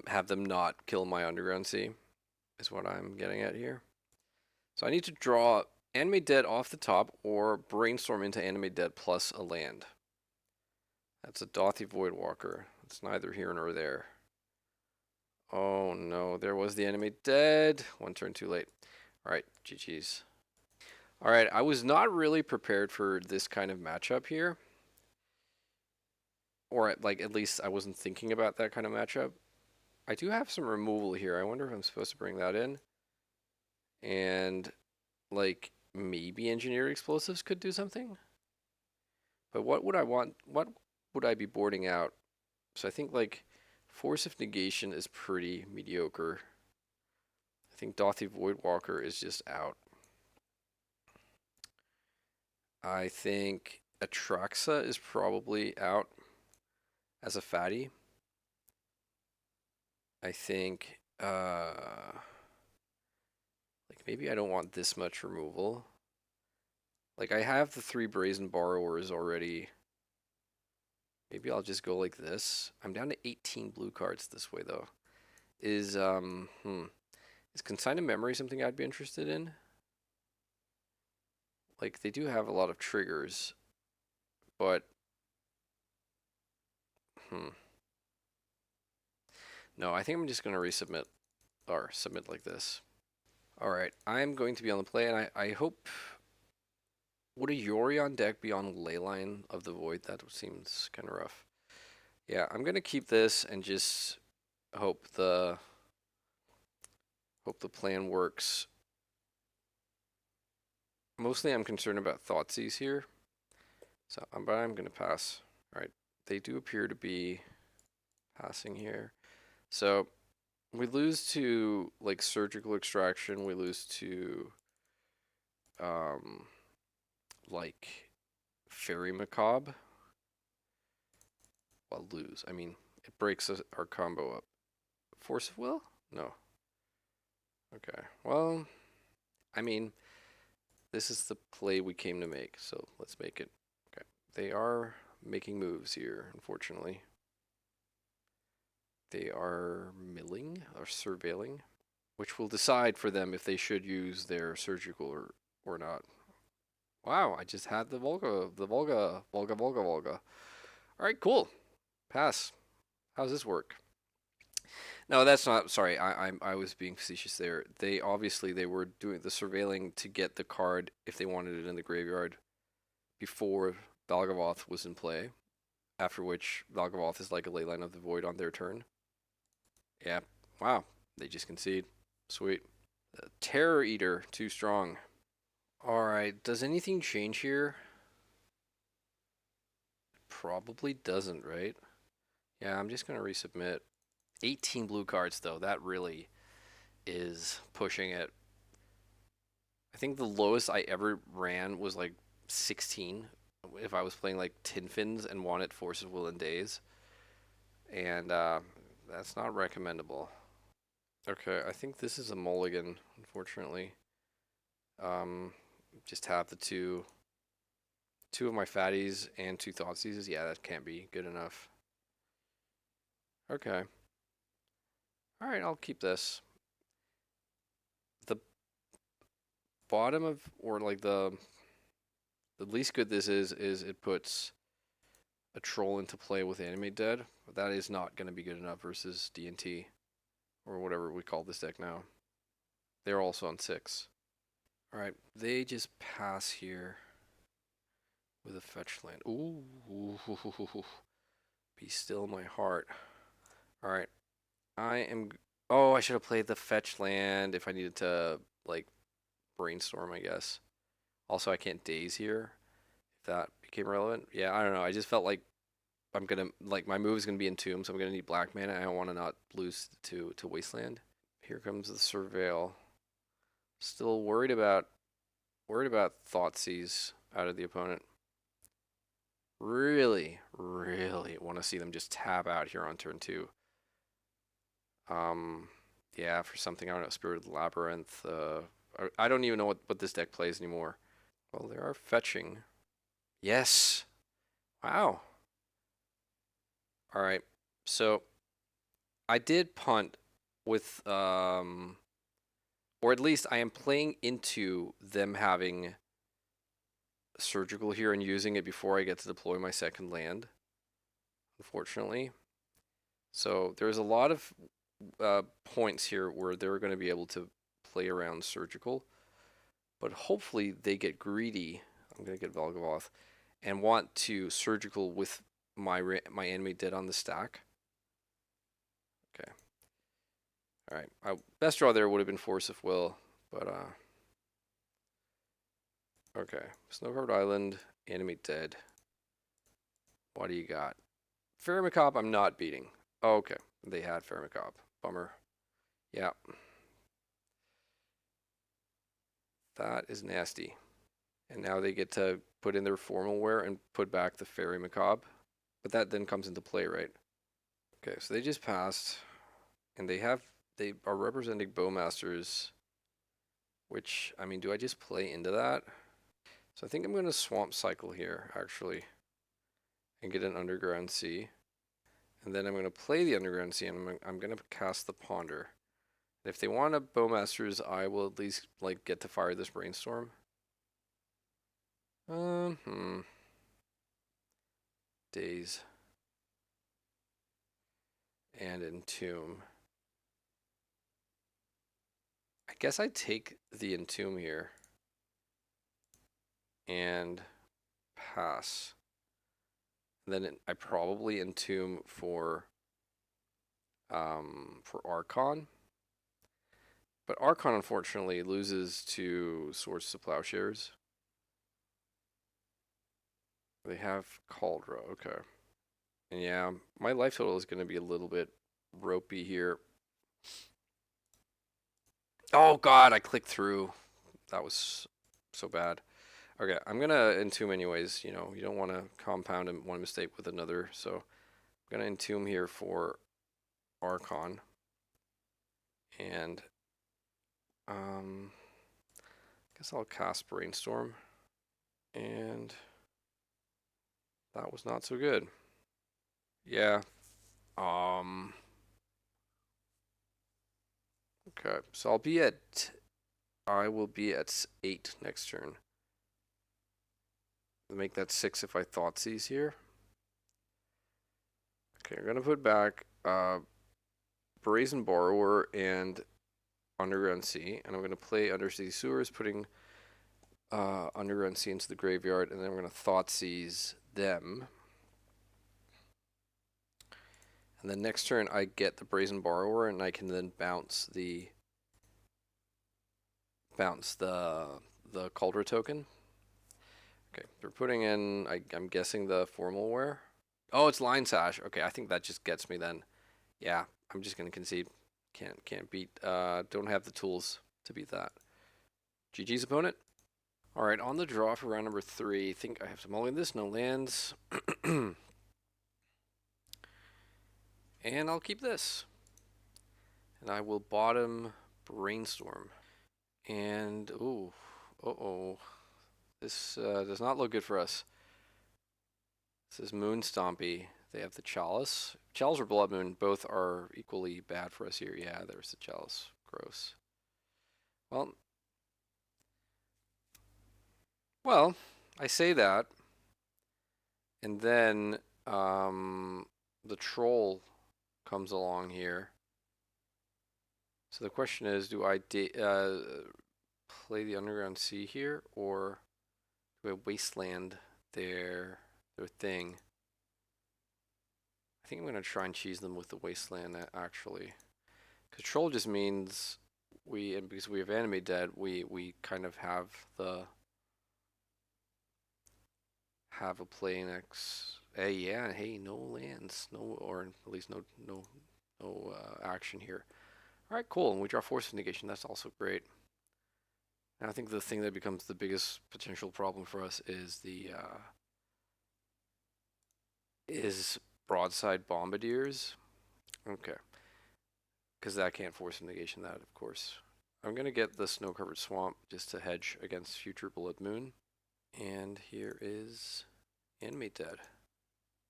have them not kill my Underground Sea, is what I'm getting at here. So I need to draw Animate Dead off the top or Brainstorm into Animate Dead plus a land. That's a Dothy Voidwalker. It's neither here nor there. Oh no, there was the Animate Dead. 1 turn too late. Alright, GG's. Alright, I was not really prepared for this kind of matchup here. Or like at least I wasn't thinking about that kind of matchup. I do have some removal here. I wonder if I'm supposed to bring that in. And like maybe Engineered Explosives could do something. But what would I want? What would I be boarding out? So I think like Force of Negation is pretty mediocre. I think Dothy Voidwalker is just out. I think Atraxa is probably out as a fatty. I think like maybe I don't want this much removal. Like I have the 3 Brazen Borrowers already. Maybe I'll just go like this. I'm down to 18 blue cards this way though. Is Is Consigned Memory something I'd be interested in? Like, they do have a lot of triggers, but hmm. No, I think I'm just going to resubmit or submit like this. All right, I'm going to be on the play, and I hope. Would a Yori on deck be on Leyline of the Void? That seems kind of rough. Yeah, I'm gonna keep this and just hope the plan works. Mostly, I'm concerned about Thoughtseize here, so but I'm gonna pass. All right, they do appear to be passing here, so we lose to like Surgical Extraction. We lose to um like Fairy Macabre. Well, lose. I mean, it breaks our combo up. Force of Will? No. Okay. Well, I mean, this is the play we came to make, so let's make it. Okay. They are making moves here, unfortunately. They are milling or surveilling, which will decide for them if they should use their surgical or not. Wow, I just had the Volga. All right, cool. Pass. How's this work? No, that's not. Sorry, I was being facetious there. They obviously they were doing the surveilling to get the card if they wanted it in the graveyard before Valgavoth was in play. After which Valgavoth is like a Leyline of the Void on their turn. Yeah. Wow. They just concede. Sweet. Terror Eater, too strong. All right. Does anything change here? Probably doesn't, right? Yeah, I'm just gonna resubmit. 18 blue cards though. That really is pushing it. I think the lowest I ever ran was like 16 if I was playing like Tin Fins and wanted Force of Will and Days. And that's not recommendable. Okay, I think this is a mulligan, unfortunately. Um, just have the two of my fatties and two Thoughtseizes. Yeah, that can't be good enough. Okay. All right, I'll keep this. The bottom of, or like the least good this is it puts a troll into play with Animate Dead. But that is not going to be good enough versus D&T, or whatever we call this deck now. They're also on 6. All right, they just pass here with a fetch land. Ooh, be still my heart. All right, I am. Oh, I should have played the fetch land if I needed to like brainstorm, I guess. Also, I can't daze here. If that became relevant, yeah, I don't know. I just felt like I'm gonna like my move is gonna be Entombs, so I'm gonna need black mana. I don't want to not lose to Wasteland. Here comes the Surveil. Still worried about Thoughtseize out of the opponent. Really, really want to see them just tap out here on turn 2. Yeah, for something, I don't know, Spirit of the Labyrinth. I don't even know what this deck plays anymore. Well, they are fetching. Yes. Wow. All right. So I did punt with, or at least I am playing into them having surgical here and using it before I get to deploy my second land, unfortunately. So there's a lot of points here where they're going to be able to play around surgical, but hopefully they get greedy. I'm going to get Valgavoth and want to surgical with my enemy dead on the stack. Okay. All right. Best draw there would have been Force of Will, but okay. Snowcovered Island, enemy dead. What do you got? Fairy Macabre, I'm not beating. Oh, okay. They had Fairy Macabre. Bummer. Yeah. That is nasty. And now they get to put in their formal wear and put back the Fairy Macabre. But that then comes into play, right? Okay, so they just passed. And they are representing Bowmasters. Which, I mean, do I just play into that? So I think I'm going to Swamp Cycle here, actually. And get an Underground Sea. And then I'm going to play the Underground Sea and I'm going to cast the Ponder. If they want a Bowmasters, I will at least like get to fire this Brainstorm. Daze and Entomb. I guess I take the Entomb here and pass. And then I probably Entomb for Archon. But Archon unfortunately loses to Swords to Plowshares. They have Cauldra, okay. And yeah, my life total is going to be a little bit ropey here. Oh god, I clicked through. That was so bad. Okay, I'm going to Entomb anyways. You know, you don't want to compound one mistake with another. So I'm going to Entomb here for Archon. And I guess I'll cast Brainstorm. And that was not so good. Yeah. Okay, so I will be at 8 next turn. Make that 6 if I Thoughtseize here. Okay, I'm gonna put back Brazen Borrower and Underground Sea, and I'm gonna play Undersea Sewers, putting Underground Sea into the graveyard, and then I'm gonna Thoughtseize them. And then next turn I get the Brazen Borrower, and I can then bounce the Cauldra token. Okay, they're putting in, I'm guessing the Formalware. Oh, it's Line Sash. Okay, I think that just gets me then. Yeah, I'm just gonna concede. Can't beat. Don't have the tools to beat that. GG's opponent. All right, on the draw for round number 3. I think I have to mulligan this. No lands. And I'll keep this. And I will bottom Brainstorm. And ooh, this does not look good for us. This is Moon Stompy. They have the Chalice. Chalice or Blood Moon, both are equally bad for us here. Yeah, there's the Chalice. Gross. Well, I say that, and then the Troll comes along here. So the question is, do I play the Underground Sea here, or do I Wasteland their thing? I think I'm going to try and cheese them with the Wasteland, actually. Because Troll just means and because we have Animate Dead, we kind of have a play next. Hey, yeah, hey, no lands, or at least no action here. All right, cool. And we draw Force of Negation. That's also great. And I think the thing that becomes the biggest potential problem for us is Broadside Bombardiers. Okay. Because that can't Force of Negation that, of course. I'm going to get the Snow-Covered Swamp just to hedge against future Blood Moon. And here is Animate Dead.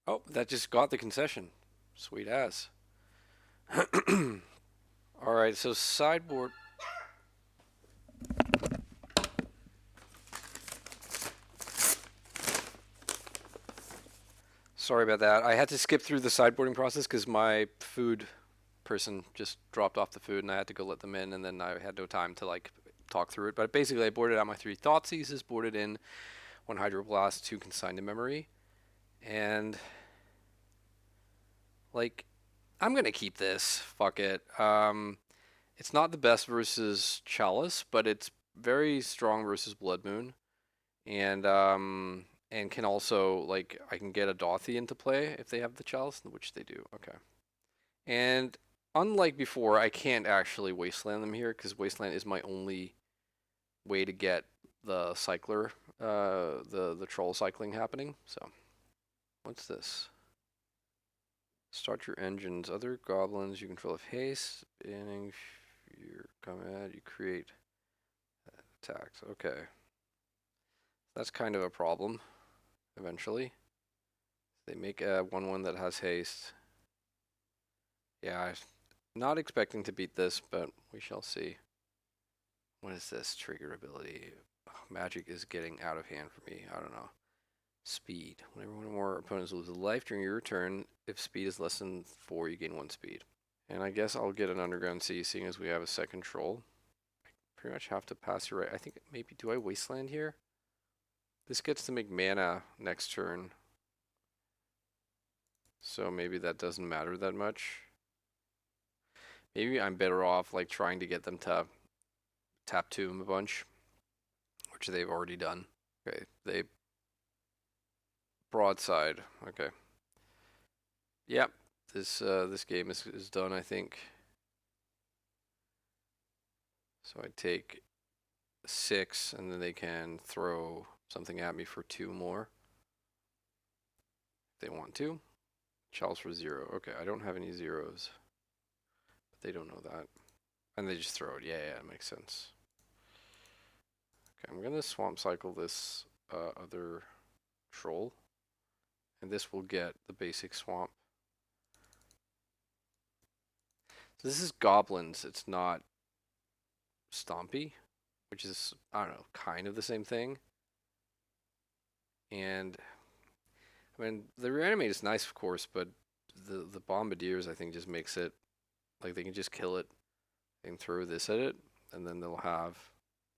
Oh, that just got the concession. Sweet ass. Alright, so sideboard. Sorry about that. I had to skip through the sideboarding process because my food person just dropped off the food and I had to go let them in, and then I had no time to like talk through it. But basically I boarded out my 3 Thoughtseizes, boarded in 1 Hydroblast, 2 Consigned to Memory, and like I'm gonna keep this. Fuck it. It's not the best versus Chalice, but it's very strong versus Blood Moon, and can also, like, I can get a Dothy into play if they have the Chalice, which they do. Okay. And unlike before, I can't actually Wasteland them here because Wasteland is my only way to get the Cycler, the Troll cycling happening. So, what's this? Start your engines. Other goblins you control have haste. Inning, you're coming at, you create attacks. Okay. That's kind of a problem, eventually. They make a 1/1 that has haste. Yeah, Not expecting to beat this, but we shall see. What is this trigger ability? Oh, magic is getting out of hand for me. I don't know. Speed. Whenever one or more opponents lose a life during your turn, if speed is less than 4, you gain 1 speed. And I guess I'll get an Underground Sea, seeing as we have a second troll. I pretty much have to pass your right. I think maybe, do I Wasteland here? This gets to make mana next turn. So maybe that doesn't matter that much. Maybe I'm better off like trying to get them to tap Tomb a bunch, which they've already done. Okay, they broadside. Okay. Yep. This game is done, I think. So I take 6, and then they can throw something at me for 2 more if they want to. Charles for 0. Okay, I don't have any zeros, but they don't know that. And they just throw it. Yeah, it makes sense. Okay, I'm gonna swamp cycle this other troll, and this will get the basic swamp. So this is goblins. It's not stompy, which is, I don't know, kind of the same thing. And I mean, the reanimate is nice, of course, but the bombardiers, I think, just makes it like they can just kill it and throw this at it, and then they'll have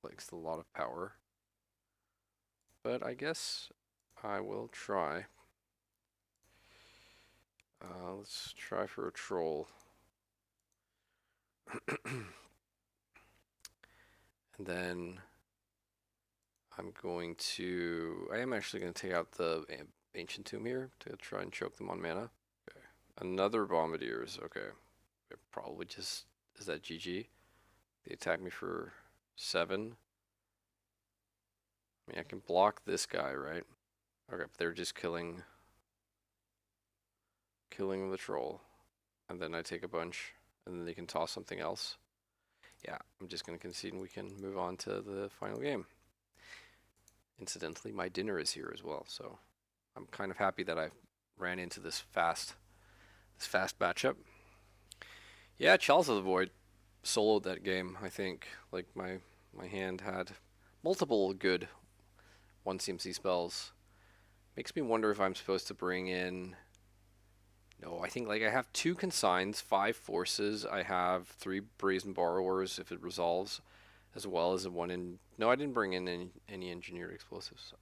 like a lot of power. But I guess I will try. Let's try for a troll. And then I am actually going to take out the Ancient Tomb here to try and choke them on mana. Okay. Another Bombardiers. Okay. It probably just, is that GG? They attack me for 7. I mean, I can block this guy, right? Okay, but they're just killing the troll. And then I take a bunch, and then they can toss something else. Yeah, I'm just going to concede and we can move on to the final game. Incidentally, my dinner is here as well, so I'm kind of happy that I ran into this fast matchup. Yeah, Chalice of the Void soloed that game, I think. Like my hand had multiple good 1 CMC spells. Makes me wonder if I'm supposed to bring in. No, I think like I have 2 consigns, 5 forces. I have 3 brazen borrowers if it resolves, as well as a 1 in. No, I didn't bring in any engineered explosives.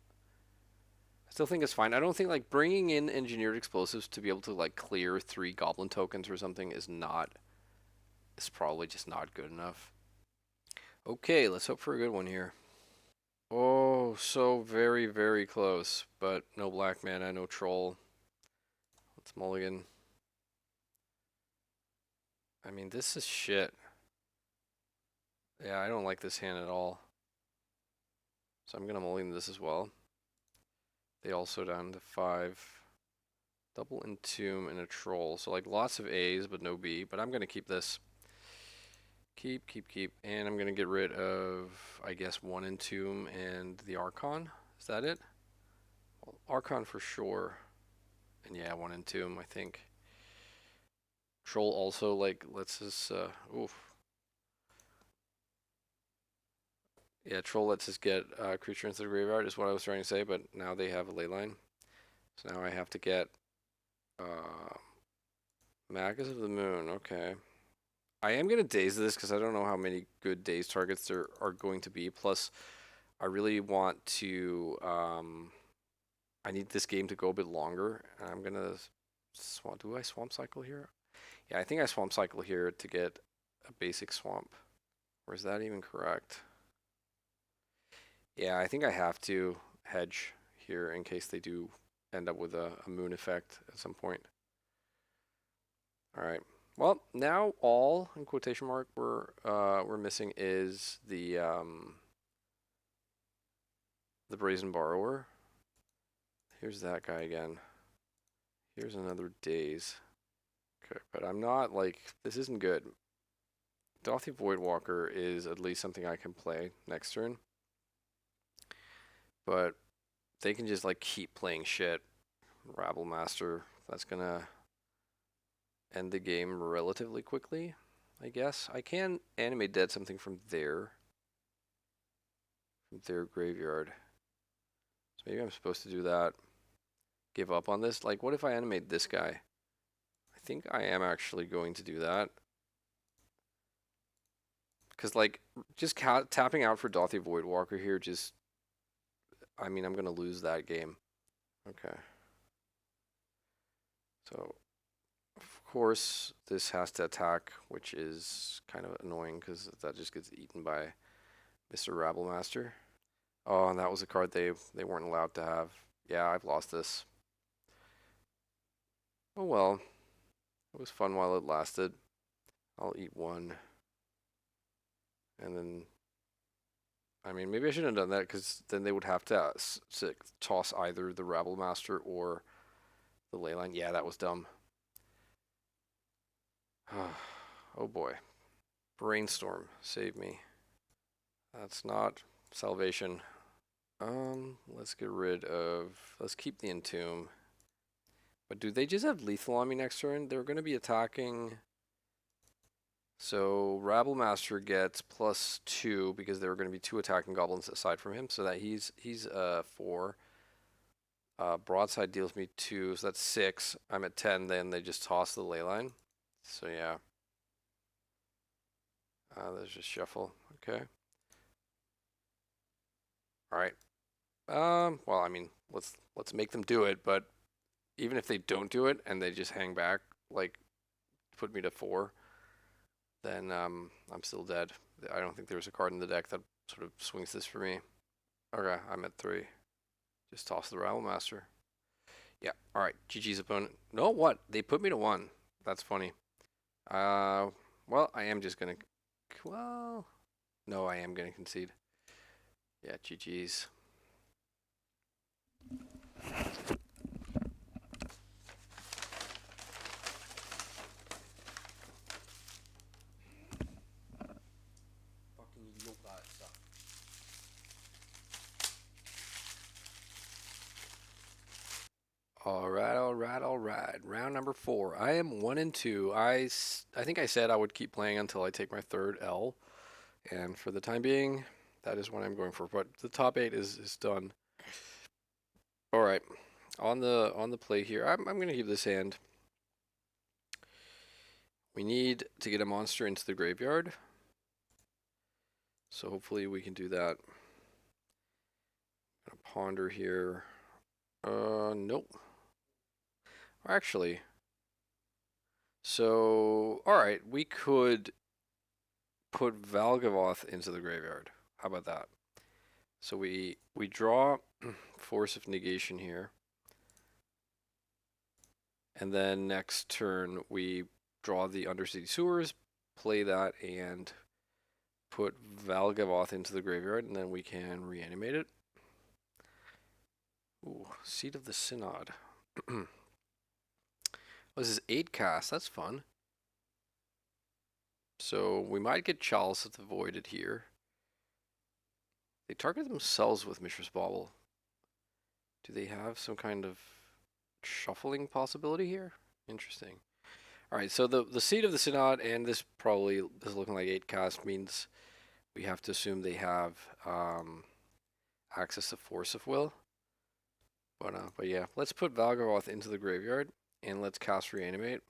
I still think it's fine. I don't think like bringing in engineered explosives to be able to like clear 3 goblin tokens or something is not. It's probably just not good enough. Okay, let's hope for a good one here. Oh, so very, very close. But no black mana, no troll. Let's mulligan. I mean, this is shit. Yeah, I don't like this hand at all. So I'm going to mulligan this as well. They also down to 5. Double Entomb and a troll. So like lots of A's, but no B. But I'm going to keep this. Keep. And I'm going to get rid of, I guess, 1 Entomb and the Archon. Is that it? Well, Archon for sure. And yeah, 1 Entomb, I think. Troll also, like, lets us, oof. Yeah, Troll lets us get creature into the graveyard is what I was trying to say, but now they have a ley line. So now I have to get Magus of the Moon, okay. I am going to daze this because I don't know how many good daze targets there are going to be. Plus, I really want to, I need this game to go a bit longer. I'm going to, do I swamp cycle here? Yeah, I think I swamp cycle here to get a basic swamp. Or is that even correct? Yeah, I think I have to hedge here in case they do end up with a moon effect at some point. All right. Well, now all in quotation mark we're missing is the brazen borrower. Here's that guy again. Here's another daze. Okay, but I'm not like this isn't good. Dauthi Voidwalker is at least something I can play next turn. But they can just like keep playing shit. Rabble Master, that's gonna end the game relatively quickly, I guess. I can animate dead something from their graveyard. So maybe I'm supposed to do that. Give up on this. Like, what if I animate this guy? I think I am actually going to do that. Because, like, just tapping out for Dothy Voidwalker here just... I mean, I'm going to lose that game. Okay. So, of course, this has to attack, which is kind of annoying because that just gets eaten by Mr. Rabblemaster. Oh, and that was a card they weren't allowed to have. Yeah, I've lost this. Oh well. It was fun while it lasted. I'll eat one. And then... I mean, maybe I shouldn't have done that because then they would have to toss either the Rabblemaster or the Leyline. Yeah, that was dumb. Oh boy. Brainstorm, save me. That's not salvation. Let's get rid of... Let's keep the Entomb. But do they just have lethal on me next turn? They're going to be attacking... So Rabblemaster gets +2 because there are going to be 2 attacking goblins aside from him. So that he's 4. Broadside deals me 2, so that's 6. I'm at 10, then they just toss the Leyline. So yeah. There's just shuffle. Okay. Alright. Well, I mean, let's make them do it, but even if they don't do it and they just hang back, like put me to 4, then I'm still dead. I don't think there's a card in the deck that sort of swings this for me. Okay, I'm at 3. Just toss the Rabblemaster. Yeah, alright, GG's opponent. No, what? They put me to 1. That's funny. Well, I am just gonna... Well... No, I am gonna concede. Yeah, GG's. Fucking idiot stuff. Alright. Round number 4. I am 1 and 2. I think I said I would keep playing until I take my 3rd L. And for the time being, that is what I'm going for. But the top 8 is done. Alright. On the play here, I'm going to keep this hand. We need to get a monster into the graveyard. So hopefully we can do that. I'm gonna ponder here. Nope. Actually, so alright, we could put Valgavoth into the graveyard. How about that? So we draw Force of Negation here. And then next turn we draw the Undercity Sewers, play that, and put Valgavoth into the graveyard, and then we can reanimate it. Ooh, Seat of the Synod. This is 8 cast, that's fun. So we might get Chalice of the Voided here. They target themselves with Mishra's Bauble. Do they have some kind of shuffling possibility here? Interesting. Alright, so the Seat of the Synod, and this probably is looking like 8 cast, means we have to assume they have access to Force of Will. But yeah, let's put Valgavoth into the graveyard, and let's cast Reanimate.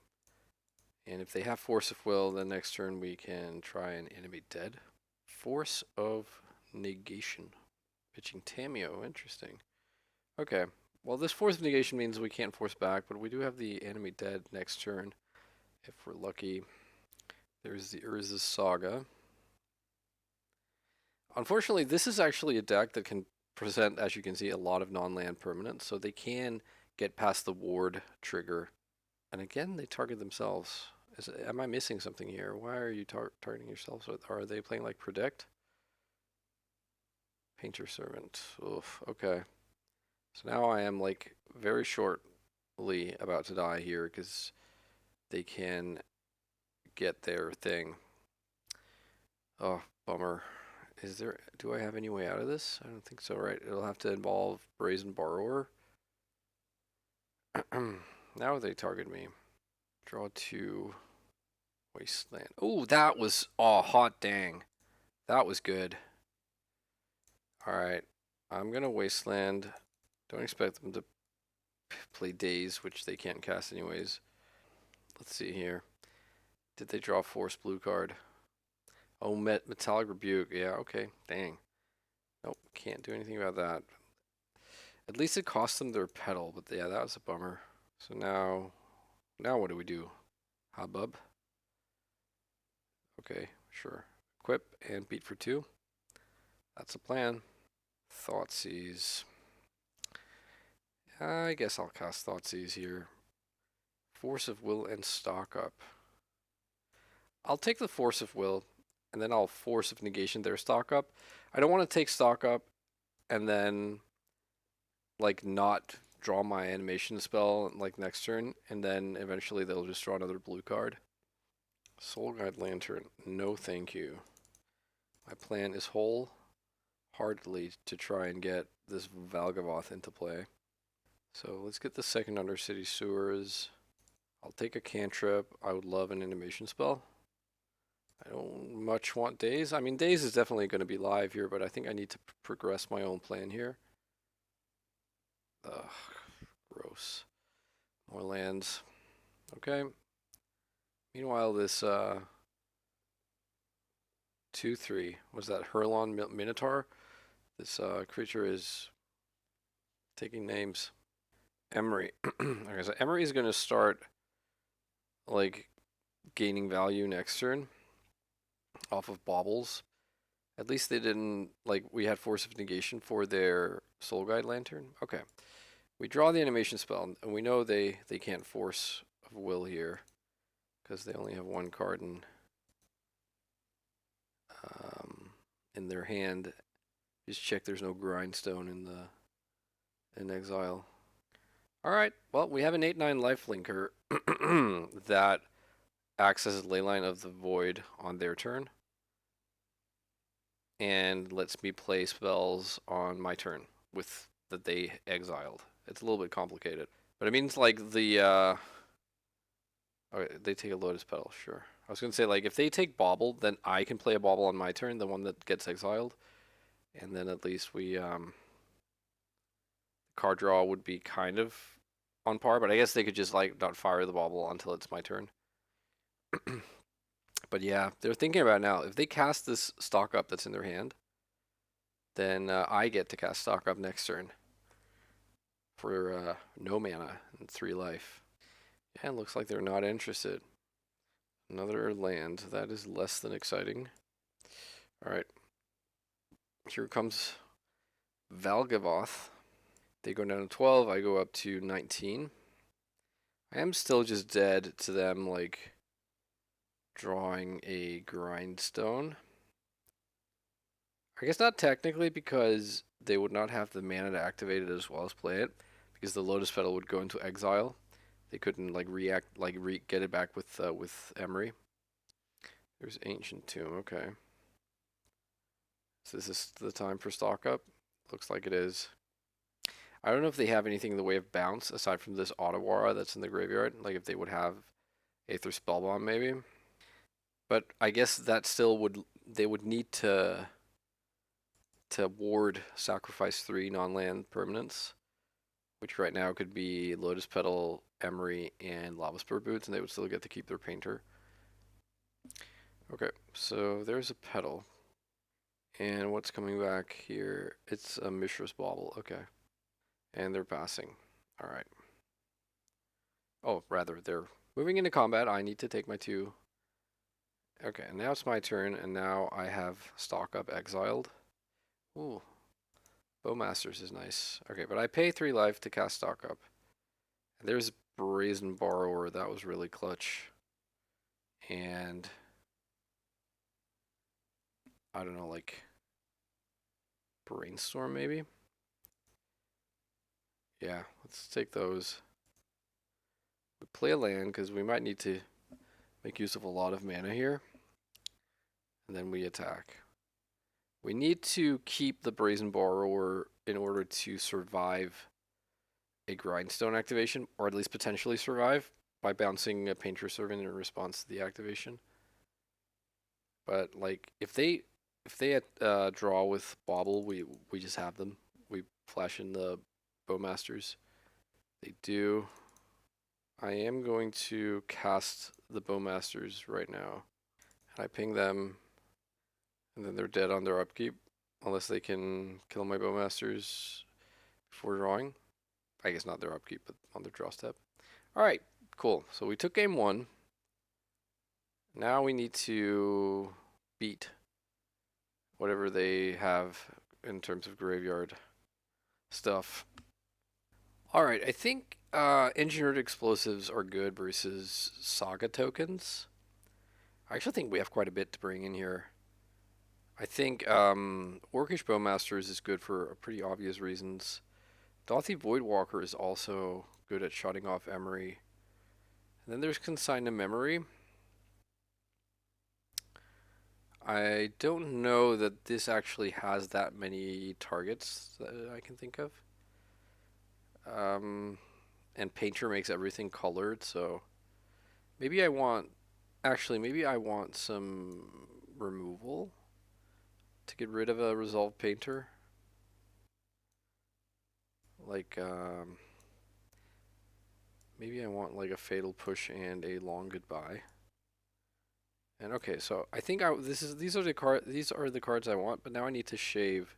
And if they have Force of Will, then next turn we can try and animate dead. Force of Negation. Pitching Tamio, interesting. Okay, well this Force of Negation means we can't force back, but we do have the animate dead next turn, if we're lucky. There's the Urza's Saga. Unfortunately, this is actually a deck that can present, as you can see, a lot of non-land permanents, so they can get past the ward trigger. And again, they target themselves. Am I missing something here? Why are you targeting yourselves? Are they playing like Predict? Painter Servant. Oof, okay. So now I am like very shortly about to die here because they can get their thing. Oh, bummer. Do I have any way out of this? I don't think so, right? It'll have to involve Brazen Borrower. Now they target me. Draw 2. Wasteland. Oh, that was, oh, hot dang. That was good. Alright. I'm going to Wasteland. Don't expect them to play Daze, which they can't cast anyways. Let's see here. Did they draw Force blue card? Oh, Metallic Rebuke. Yeah, okay. Dang. Nope, can't do anything about that. At least it cost them their pedal, but yeah, that was a bummer. So now what do we do? Hubbub? Okay, sure. Equip and beat for 2. That's a plan. Thoughtseize. I guess I'll cast Thoughtseize here. Force of Will and stock up. I'll take the Force of Will, and then I'll Force of Negation their stock up. I don't want to take stock up and then like not draw my animation spell like next turn, and then eventually they'll just draw another blue card. Soul Guide Lantern, no thank you. My plan is wholeheartedly to try and get this Valgavoth into play. So let's get the second Undercity Sewers. I'll take a cantrip. I would love an animation spell. I don't much want Daze. I mean, Daze is definitely going to be live here, but I think I need to progress my own plan here. Ugh, gross. More lands. Okay. Meanwhile, this 2/3 was that Hurlon Minotaur. This creature is taking names. Emery. Okay, so Emery is going to start like gaining value next turn off of baubles. At least they didn't, like, we had Force of Negation for their Soul Guide Lantern. Okay. We draw the animation spell, and we know they can't Force of Will here because they only have one card in their hand. Just check there's no Grindstone in exile. Alright, well, we have an 8/9 lifelinker that accesses Leyline of the Void on their turn and lets me play spells on my turn with that they exiled. It's a little bit complicated, but it means like the okay, they take a Lotus Petal, sure. I was gonna say, like, if they take Bauble, then I can play a Bauble on my turn, the one that gets exiled, and then at least we card draw would be kind of on par. But I guess they could just like not fire the Bauble until it's my turn. But yeah, they're thinking about it now. If they cast this stock up that's in their hand, then I get to cast stock up next turn for no mana and 3 life. Yeah, it looks like they're not interested. Another land. That is less than exciting. Alright. Here comes Valgavoth. They go down to 12. I go up to 19. I am still just dead to them, like, drawing a Grindstone. I guess not technically, because they would not have the mana to activate it as well as play it, because the Lotus Petal would go into exile. They couldn't like get it back with Emery. There's Ancient Tomb. Okay. So is this the time for stock up? Looks like it is. I don't know if they have anything in the way of bounce aside from this Ottawara that's in the graveyard. Like if they would have Aether Spellbomb maybe. But I guess that still would, they would need to ward sacrifice 3 non-land permanents, which right now could be Lotus Petal, Emery, and Lava Spur Boots, and they would still get to keep their painter. Okay, so there's a petal. And what's coming back here? It's a Mishra's Bauble, okay. And they're passing. Alright. Oh, rather, they're moving into combat. I need to take my 2. Okay, now it's my turn, and now I have stock up exiled. Ooh. Bowmasters is nice. Okay, but I pay 3 life to cast stock up. And there's Brazen Borrower. That was really clutch. And I don't know, like Brainstorm maybe? Yeah, let's take those. We play a land because we might need to make use of a lot of mana here. And then we attack. We need to keep the Brazen Borrower in order to survive a Grindstone activation, or at least potentially survive. by bouncing a Painter Servant in response to the activation. But like if they draw with Bobble, we just have them. We flash in the Bowmasters. They do. I am going to cast the Bowmasters right now. I ping them, and then they're dead on their upkeep, unless they can kill my Bowmasters before drawing. I guess not their upkeep, but on their draw step. All right, cool. So we took game one. Now we need to beat whatever they have in terms of graveyard stuff. All right, I think engineered explosives are good versus saga tokens. I actually think we have quite a bit to bring in here. I think Orcish Bowmasters is good for pretty obvious reasons. Dothy Voidwalker is also good at shutting off Emery. And then there's Consign to Memory. I don't know that this actually has that many targets that I can think of. And Painter makes everything colored, so maybe I want, actually, maybe I want some removal to get rid of a Resolved Painter. Like, maybe I want like a Fatal Push and a Long Goodbye. And okay, so I think these are the cards I want, but now I need to shave.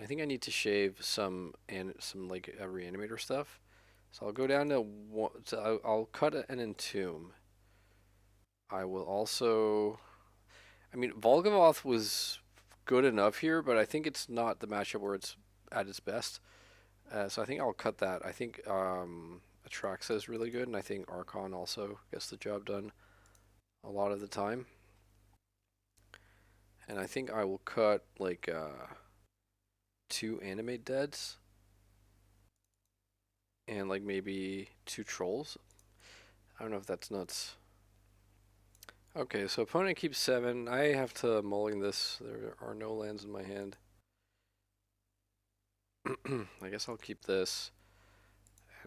I think I need to shave some like Reanimator stuff. So I'll go down to one. So I'll cut an Entomb. I will also. I mean, Volgavoth was good enough here, but I think it's not the matchup where it's at its best. So I think I'll cut that. I think Atraxa is really good, and I think Archon also gets the job done a lot of the time. And I think I will cut like 2 Animate Deads and like maybe 2 Trolls. I don't know if that's nuts. Okay, so opponent keeps 7. I have to mulligan this. There are no lands in my hand. I guess I'll keep this.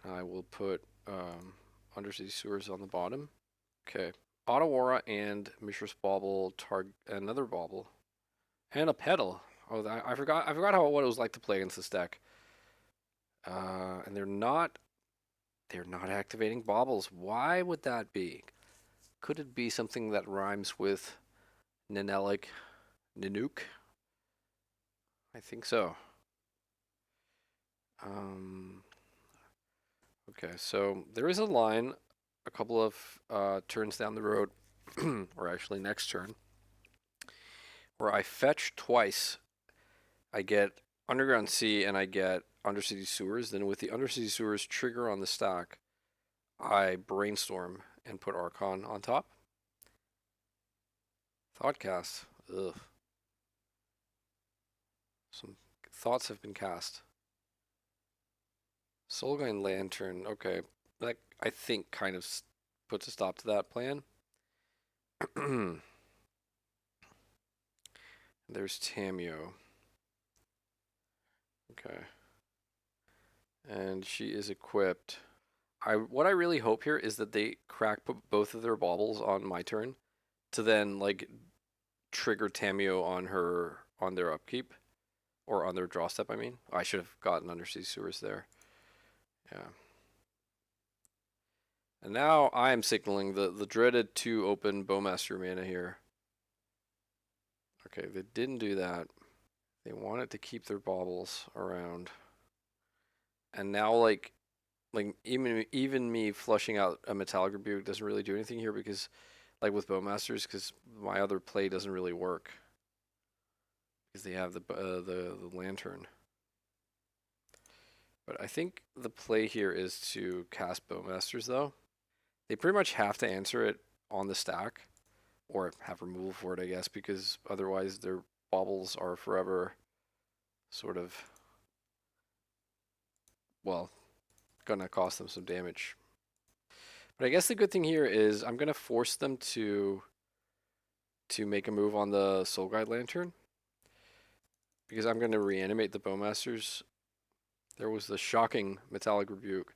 And I will put Undersea Sewers on the bottom. Okay. Otawara and Mishra's Bauble, another Bauble. And a Petal. Oh, I forgot what it was like to play against this deck. And they're not activating Baubles. Why would that be? Could it be something that rhymes with Nanook? I think so. Okay, so there is a line a couple of turns down the road, or actually next turn, where I fetch twice. I get Underground Sea and I get Undercity Sewers. Then with the Undercity Sewers trigger on the stack, I Brainstorm and put Archon on top. Thoughtcast. Ugh. Some thoughts have been cast. Soulguine Lantern. Okay. That, I think, kind of puts a stop to that plan. There's Tamio. Okay. And she is equipped. What I really hope here is that they crack both of their baubles on my turn to then like trigger Tamio on their upkeep or on their draw step. I mean, I should have gotten Undersea Sewers there. Yeah. And now I am signaling the dreaded 2 open Bowmaster mana here. Okay, they didn't do that. They wanted to keep their baubles around. And now like even me flushing out a Metallic Rebuke doesn't really do anything here because like with Bowmasters, because my other play doesn't really work because they have the Lantern. But I think the play here is to cast Bowmasters though. They pretty much have to answer it on the stack or have removal for it, I guess, because otherwise their baubles are forever sort of, well, gonna cost them some damage. But I guess the good thing here is I'm gonna force them to make a move on the Soul Guide Lantern because I'm gonna reanimate the Bowmasters. There was the shocking Metallic Rebuke.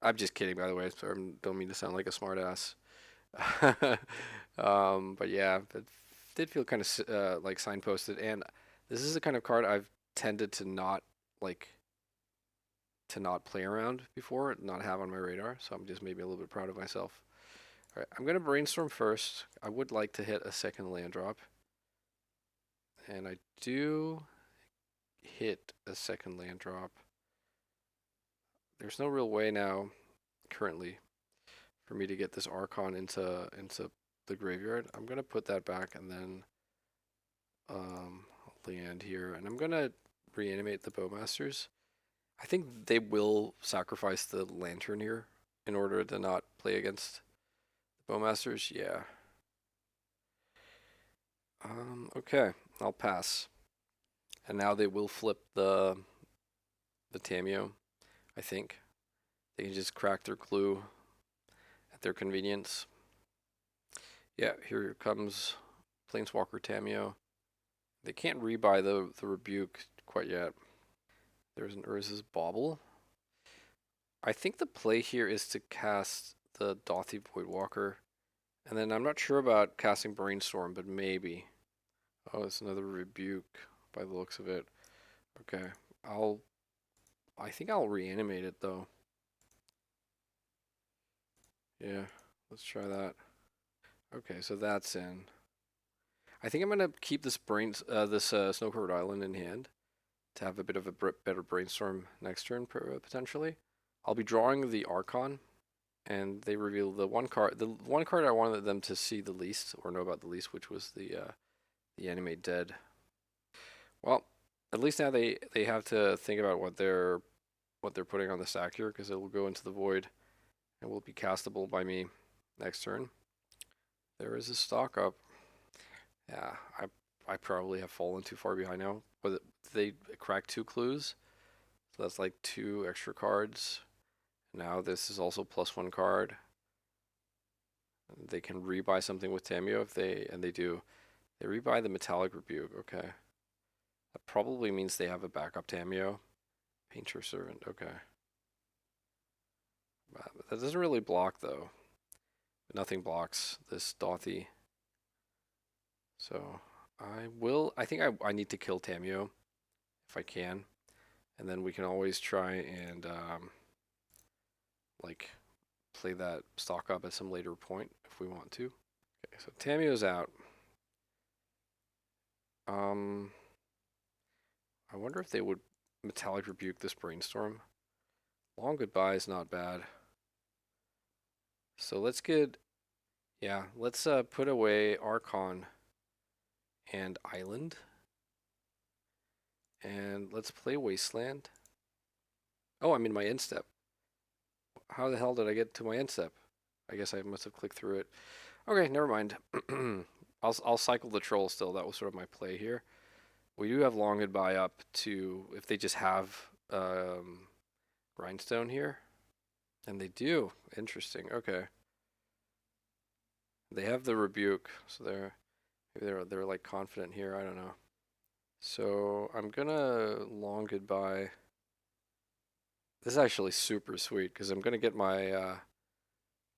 I'm just kidding, by the way. So I don't mean to sound like a smartass. But yeah, it did feel kind of like signposted, and this is the kind of card I've tended to not like to not play around before, not have on my radar. So I'm just maybe a little bit proud of myself. All right, I'm gonna brainstorm first. I would like to hit a second land drop, and I do hit a second land drop. There's no real way now, currently, for me to get this Archon into the graveyard. I'm gonna put that back and then land here, and I'm gonna reanimate the Bowmasters. I think they will sacrifice the Lantern here in order to not play against the Bowmasters. Yeah. Okay, I'll pass. And now they will flip the Tameo. I think they can just crack their clue at their convenience. Yeah, here comes Planeswalker Tameo. They can't rebuy the Rebuke quite yet. There's an Urza's Bauble. I think the play here is to cast the Dothy Voidwalker. And then I'm not sure about casting Brainstorm, but maybe. Oh, it's another Rebuke by the looks of it. Okay, I think I'll reanimate it though. Yeah, let's try that. Okay, so that's in. I think I'm gonna keep this Snow-Covered Island in hand to have a bit of a better brainstorm next turn potentially. I'll be drawing the Archon, and they reveal the one card I wanted them to see the least or know about the least, which was the Animate Dead. Well, at least now they have to think about what they're putting on the stack here, because it will go into the void and will be castable by me next turn. There is a stock up. Yeah, I probably have fallen too far behind now. But they cracked 2 clues, so that's like 2 extra cards. Now this is also +1 card. They can rebuy something with Tameo if they do. They rebuy the Metallic Rebuke. Okay, that probably means they have a backup Tameo. Painter Servant. Okay, that doesn't really block though. Nothing blocks this Dothy. So I think I need to kill Tameo if I can, and then we can always try and like play that stock up at some later point if we want to. Okay, so Tameo's out. I wonder if they would Metallic Rebuke this Brainstorm. Long Goodbye is not bad. So let's put away Archon and Island. And let's play Wasteland. Oh, I'm in my end step. How the hell did I get to my end step? I guess I must have clicked through it. Okay, never mind. I'll cycle the troll still. That was sort of my play here. We do have Long Goodbye up to if they just have Grindstone here. And they do. Interesting. Okay. They have the Rebuke, so they're like confident here. I don't know. So I'm gonna Long Goodbye. This is actually super sweet because I'm gonna get my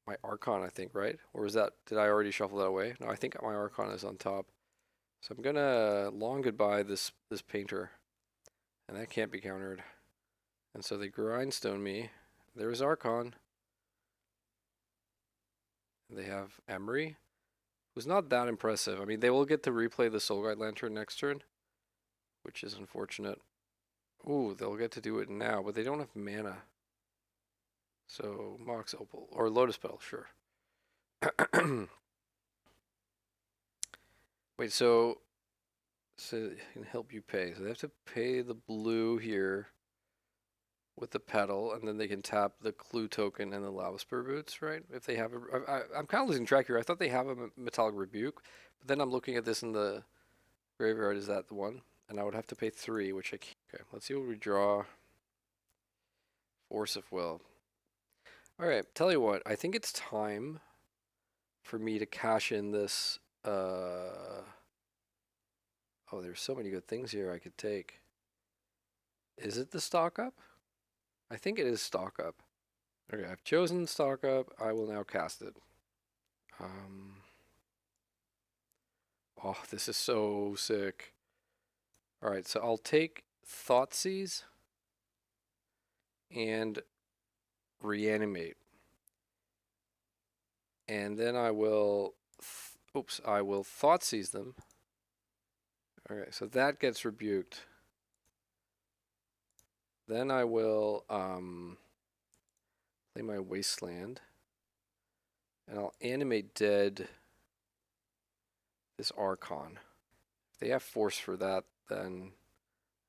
my Archon, I think, right? Or is that, did I already shuffle that away? No, I think my Archon is on top. So I'm gonna Long Goodbye this Painter, and that can't be countered. And so they Grindstone me. There's Archon. They have Emery, who's not that impressive. I mean, they will get to replay the Soul Guide Lantern next turn, which is unfortunate. Ooh, they'll get to do it now, but they don't have mana. So Mox Opal or Lotus Petal, sure. Wait, so it can help you pay. So they have to pay the blue here with the petal, and then they can tap the clue token and the Lava Spur Boots, right? If they have I'm kind of losing track here. I thought they have a Metallic Rebuke, but then I'm looking at this in the graveyard. Is that the one? And I would have to pay 3, which I can't. Okay, let's see what we draw. Force of Will. All right, tell you what. I think it's time for me to cash in this. Oh, there's so many good things here I could take. Is it the stock up? I think it is stock up. Okay, I've chosen stock up. I will now cast it. Um, oh, this is so sick. All right, so I'll take Thoughtseize and Reanimate. And then I will, oops, I will Thoughtseize them. Okay, so that gets rebuked. Then I will play my Wasteland. And I'll animate dead this Archon. If they have force for that, then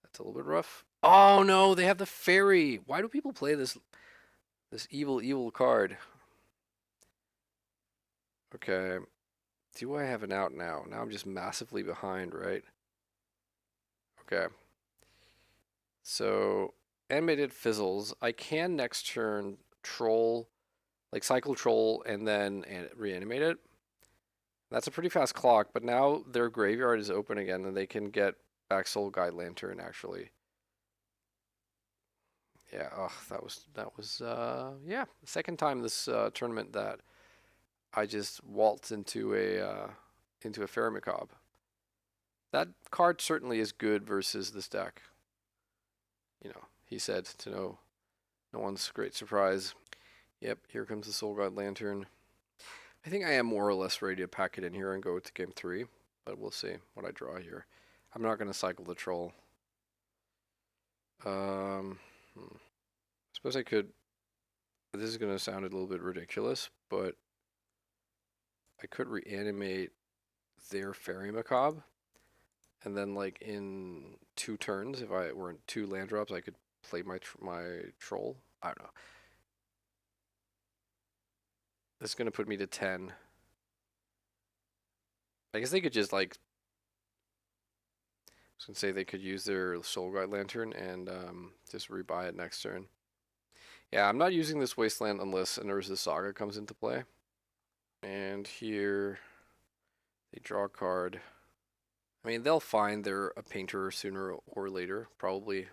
that's a little bit rough. Oh no, they have the fairy. Why do people play this evil card? Okay. Do I have an out now? Now I'm just massively behind, right? Okay. So animated fizzles. I can next turn troll, like cycle troll and then reanimate it. That's a pretty fast clock, but now their graveyard is open again and they can get back Soul Guide Lantern actually. Yeah, oh, that was yeah, the second time this tournament that I just waltzed into a Fairy Macabre. That card certainly is good versus this deck. You know, he said to no one's great surprise. Yep, here comes the Soul Guide Lantern. I think I am more or less ready to pack it in here and go to game 3, but we'll see what I draw here. I'm not going to cycle the troll. Suppose I could. This is going to sound a little bit ridiculous, but I could reanimate their Fairy Macabre, and then like in 2 turns, if I were in 2 land drops, I could play my troll. I don't know. This is going to put me to 10. I guess they could just like. I was going to say they could use their Soul Guide Lantern and just rebuy it next turn. Yeah, I'm not using this Wasteland unless Nurse's Saga comes into play. And here they draw a card. I mean, they'll find they're a painter sooner or later, probably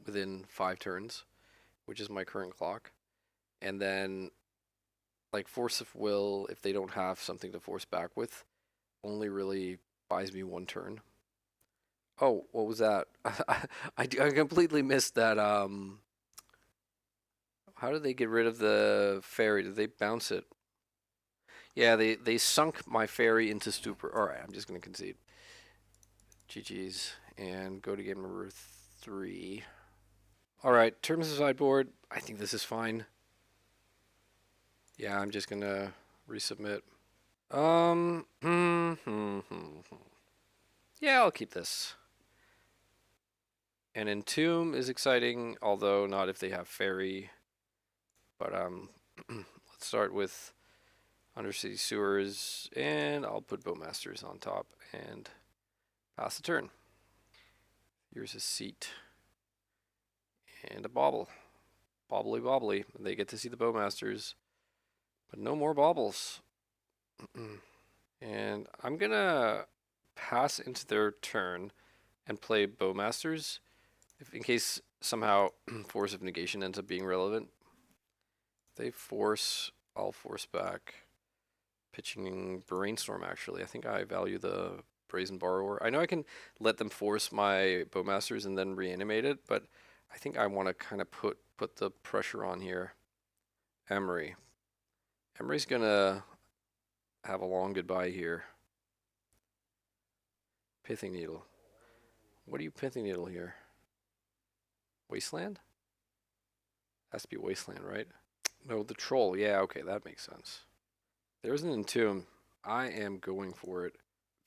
within 5 turns, which is my current clock. And then, like, Force of Will, if they don't have something to force back with, only really buys me 1 turn. Oh, what was that? I completely missed that. How did they get rid of the fairy? Did they bounce it? Yeah, they sunk my fairy into stupor. All right, I'm just gonna concede. GG's and go to game number 3. All right, terms of sideboard. I think this is fine. Yeah, I'm just gonna resubmit. Yeah, I'll keep this. And Entomb is exciting, although not if they have fairy. But let's start with Undercity Sewers, and I'll put Bowmasters on top and pass the turn. Here's a seat and a bauble. Bobbly bobbly. They get to see the Bowmasters, but no more baubles. And I'm gonna pass into their turn and play Bowmasters, in case somehow Force of Negation ends up being relevant. If they force, I'll force back. Pitching Brainstorm, actually. I think I value the Brazen Borrower. I know I can let them force my Bowmasters and then reanimate it, but I think I want to kind of put the pressure on here. Emery. Emery's gonna have a long goodbye here. Pithing Needle. What do you Pithing Needle here? Wasteland? Has to be Wasteland, right? No, the Troll. Yeah, okay, that makes sense. There's an Entomb. I am going for it.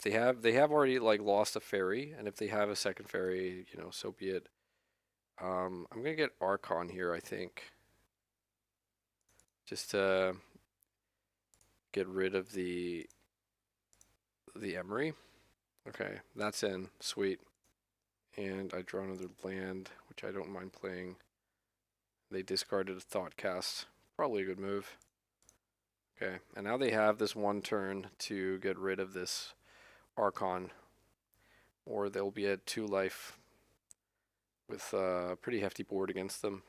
They have already like lost a fairy, and if they have a second fairy, you know, so be it. I'm gonna get Archon here, I think, just to get rid of the Emery. Okay, that's in. Sweet. And I draw another land, which I don't mind playing. They discarded a Thoughtcast. Probably a good move. Okay, and now they have this 1 turn to get rid of this Archon, or they'll be at 2 life with a pretty hefty board against them.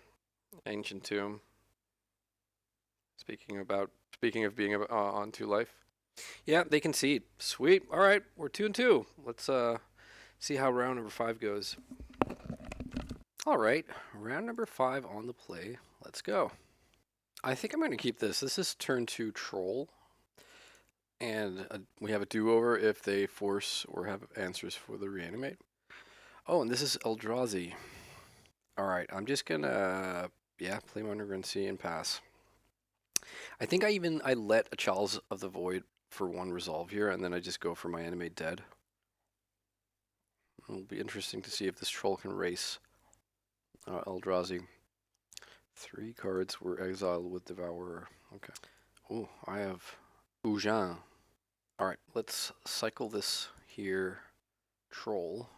Ancient Tomb. Speaking of being on 2 life. Yeah, they concede. Sweet. All right, we're 2-2. Let's see how round number 5 goes. All right, round number 5 on the play. Let's go. I think I'm going to keep this. This is turn 2 troll, and we have a do-over if they force or have answers for the reanimate. Oh, and this is Eldrazi. All right, I'm just gonna play my underground sea and pass. I think I let a Chalice of the Void for 1 resolve here, and then I just go for my animate dead. It'll be interesting to see if this troll can race Eldrazi. 3 cards were exiled with Devourer. Okay. Oh, I have Ujin. Alright, let's cycle this here. Troll.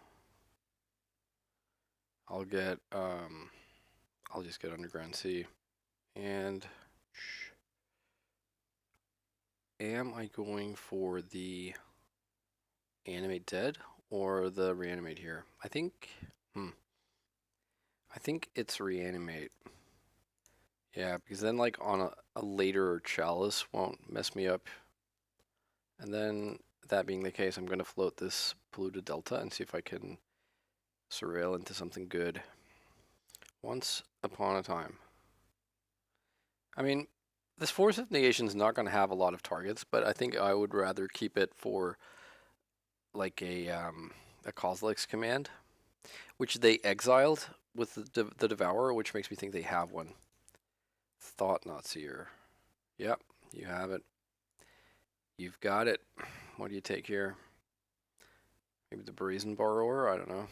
I'll just get Underground Sea. And am I going for the Animate Dead or the Reanimate here? I think it's Reanimate. Yeah, because then like on a later Chalice won't mess me up. And then that being the case, I'm going to float this Polluted Delta and see if I can surveil into something good. Once upon a time. I mean, this Force of Negation is not going to have a lot of targets, but I think I would rather keep it for like a Kozilek's command, which they exiled with the Devourer, which makes me think they have one. Thought Not Seer. Yep, you have it. You've got it. What do you take here? Maybe the Brazen Borrower? I don't know.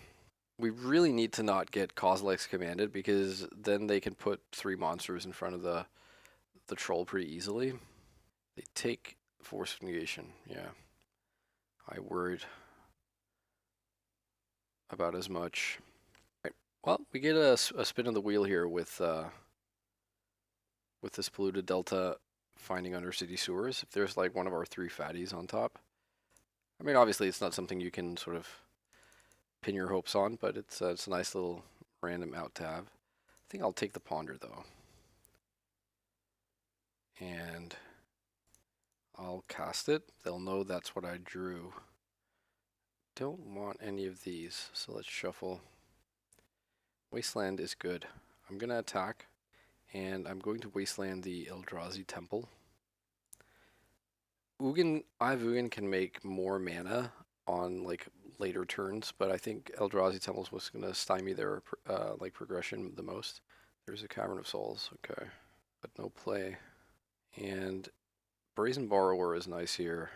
We really need to not get Kozilek's commanded because then they can put 3 monsters in front of the troll pretty easily. They take Force of Negation. Yeah. I worried about as much. Right. Well, we get a spin of the wheel here with this Polluted Delta finding Undercity Sewers. If there's like one of our 3 fatties on top. I mean, obviously it's not something you can sort of pin your hopes on, but it's a nice little random out to have. I think I'll take the Ponder though. And I'll cast it. They'll know that's what I drew. Don't want any of these, so let's shuffle. Wasteland is good. I'm going to attack, and I'm going to Wasteland the Eldrazi Temple. Ugin can make more mana on like later turns, but I think Eldrazi Temple's was going to stymie their like progression the most. There's a Cavern of Souls, okay, but no play. And Brazen Borrower is nice here.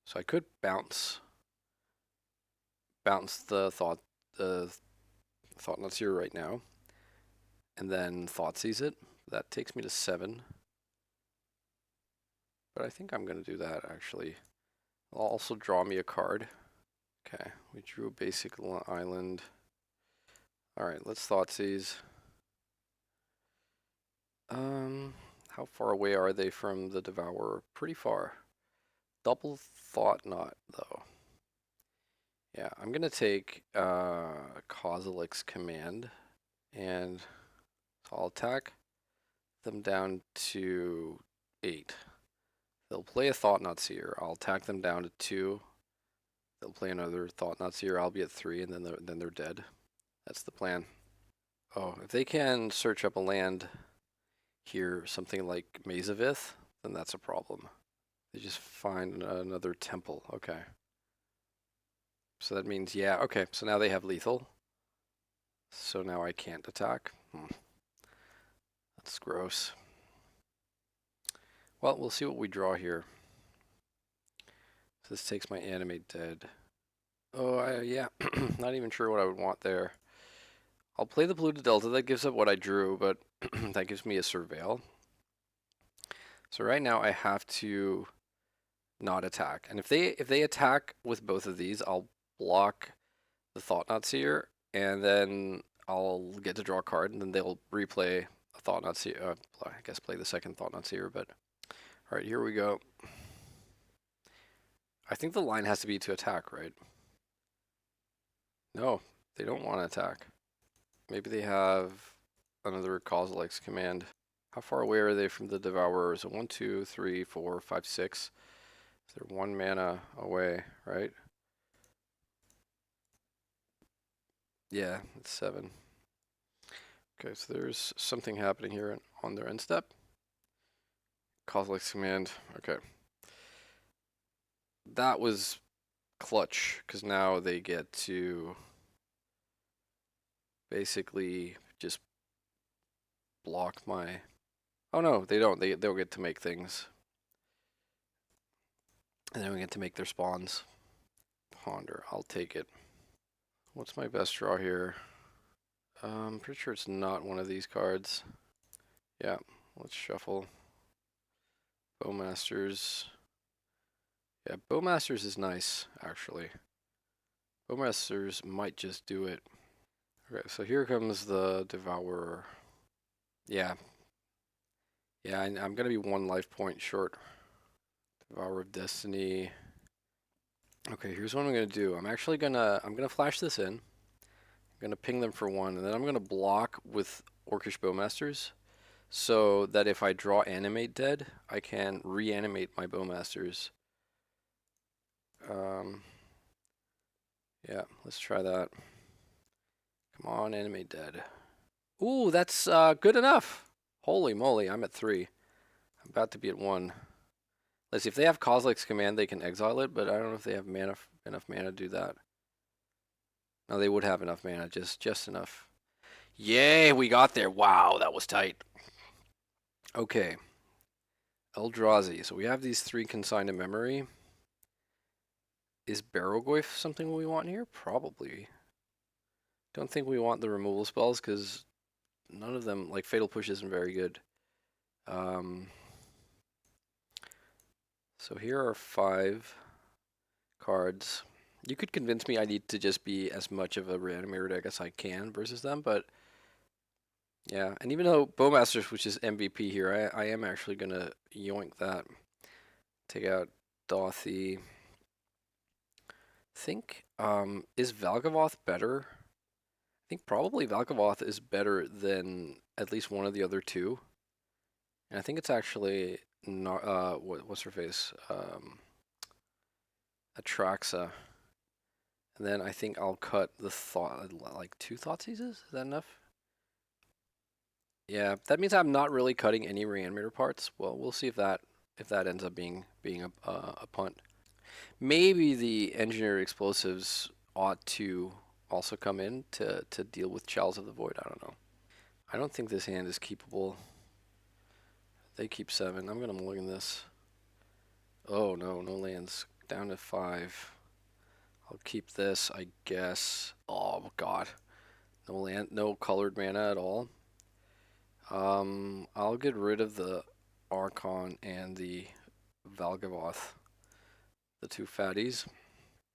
So I could bounce the Thought Not Seer right now, and then Thoughtseize it. That takes me to 7. But I think I'm going to do that actually. I'll also draw me a card. Okay, we drew a basic island. Alright, let's Thoughtseize. How far away are they from the Devourer? Pretty far. Double Thought Knot, though. Yeah, I'm going to take Kozilek's command, and so I'll attack them down to 8. They'll play a Thought Not Seer. I'll attack them down to 2. They'll play another Thought Not Seer. I'll be at 3, and then they're dead. That's the plan. Oh, if they can search up a land here, something like Mazavith, then that's a problem. They just find another temple. Okay. So that means, yeah, okay. So now they have lethal. So now I can't attack. That's gross. Well, we'll see what we draw here. So this takes my Animate Dead. Oh, yeah. Not even sure what I would want there. I'll play the Polluted Delta. That gives up what I drew, but that gives me a Surveil. So right now I have to not attack. And if they attack with both of these, I'll block the Thought Not Seer, and then I'll get to draw a card, and then they'll replay a Thought Not Seer. I guess play the second Thought Not Seer, but all right, here we go. I think the line has to be to attack, right? No, they don't want to attack. Maybe they have another Kozilek's command. How far away are they from the Devourer? So 1, 2, 3, 4, 5, 6. They're 1 mana away, right? Yeah, it's 7. Okay, so there's something happening here on their end step. Coslex command. Okay. That was clutch, because now they get to basically just block my... Oh no, they don't. They'll get to make things. And then we get to make their spawns. Ponder, I'll take it. What's my best draw here? I'm pretty sure it's not one of these cards. Yeah, let's shuffle. Bowmasters. Yeah, Bowmasters is nice, actually. Bowmasters might just do it. Okay, so here comes the Devourer. Yeah. Yeah, I'm gonna be 1 life point short. Devourer of Destiny. Okay, here's what I'm gonna do. I'm gonna flash this in. I'm gonna ping them for 1, and then I'm gonna block with Orcish Bowmasters, so that if I draw Animate dead, I can reanimate my Bowmasters. Yeah, let's try that. Come on, Animate dead. Ooh, that's good enough. Holy moly, I'm at 3. I'm about to be at 1. Let's see, if they have Kozilek's command, they can exile it, but I don't know if they have enough mana to do that. No, they would have enough mana, just enough. Yay, we got there. Wow, that was tight. Okay. Eldrazi. So we have these 3 consigned to memory. Is Barrowgoyf something we want here? Probably. Don't think we want the removal spells because none of them, like Fatal Push isn't very good. So here are 5 cards. You could convince me I need to just be as much of a Reanimator deck as I can versus them, but yeah. And even though Bowmasters, which is MVP here, I am actually going to yoink that. Take out Dothy. Think, is Valgavoth better? I think probably Valgavoth is better than at least one of the other 2. And I think it's actually not, what's her face? Atraxa. And then I think I'll cut the thought, like 2 Thoughtseizes? Is that enough? Yeah, that means I'm not really cutting any Reanimator parts. Well, we'll see if that ends up being a punt. Maybe the Engineered Explosives ought to also come in to deal with Chalice of the Void. I don't know. I don't think this hand is keepable. They keep 7. I'm going to mulligan this. Oh, no lands. Down to 5. I'll keep this, I guess. Oh, God. No colored mana at all. I'll get rid of the Archon and the Valgavoth. The 2 fatties.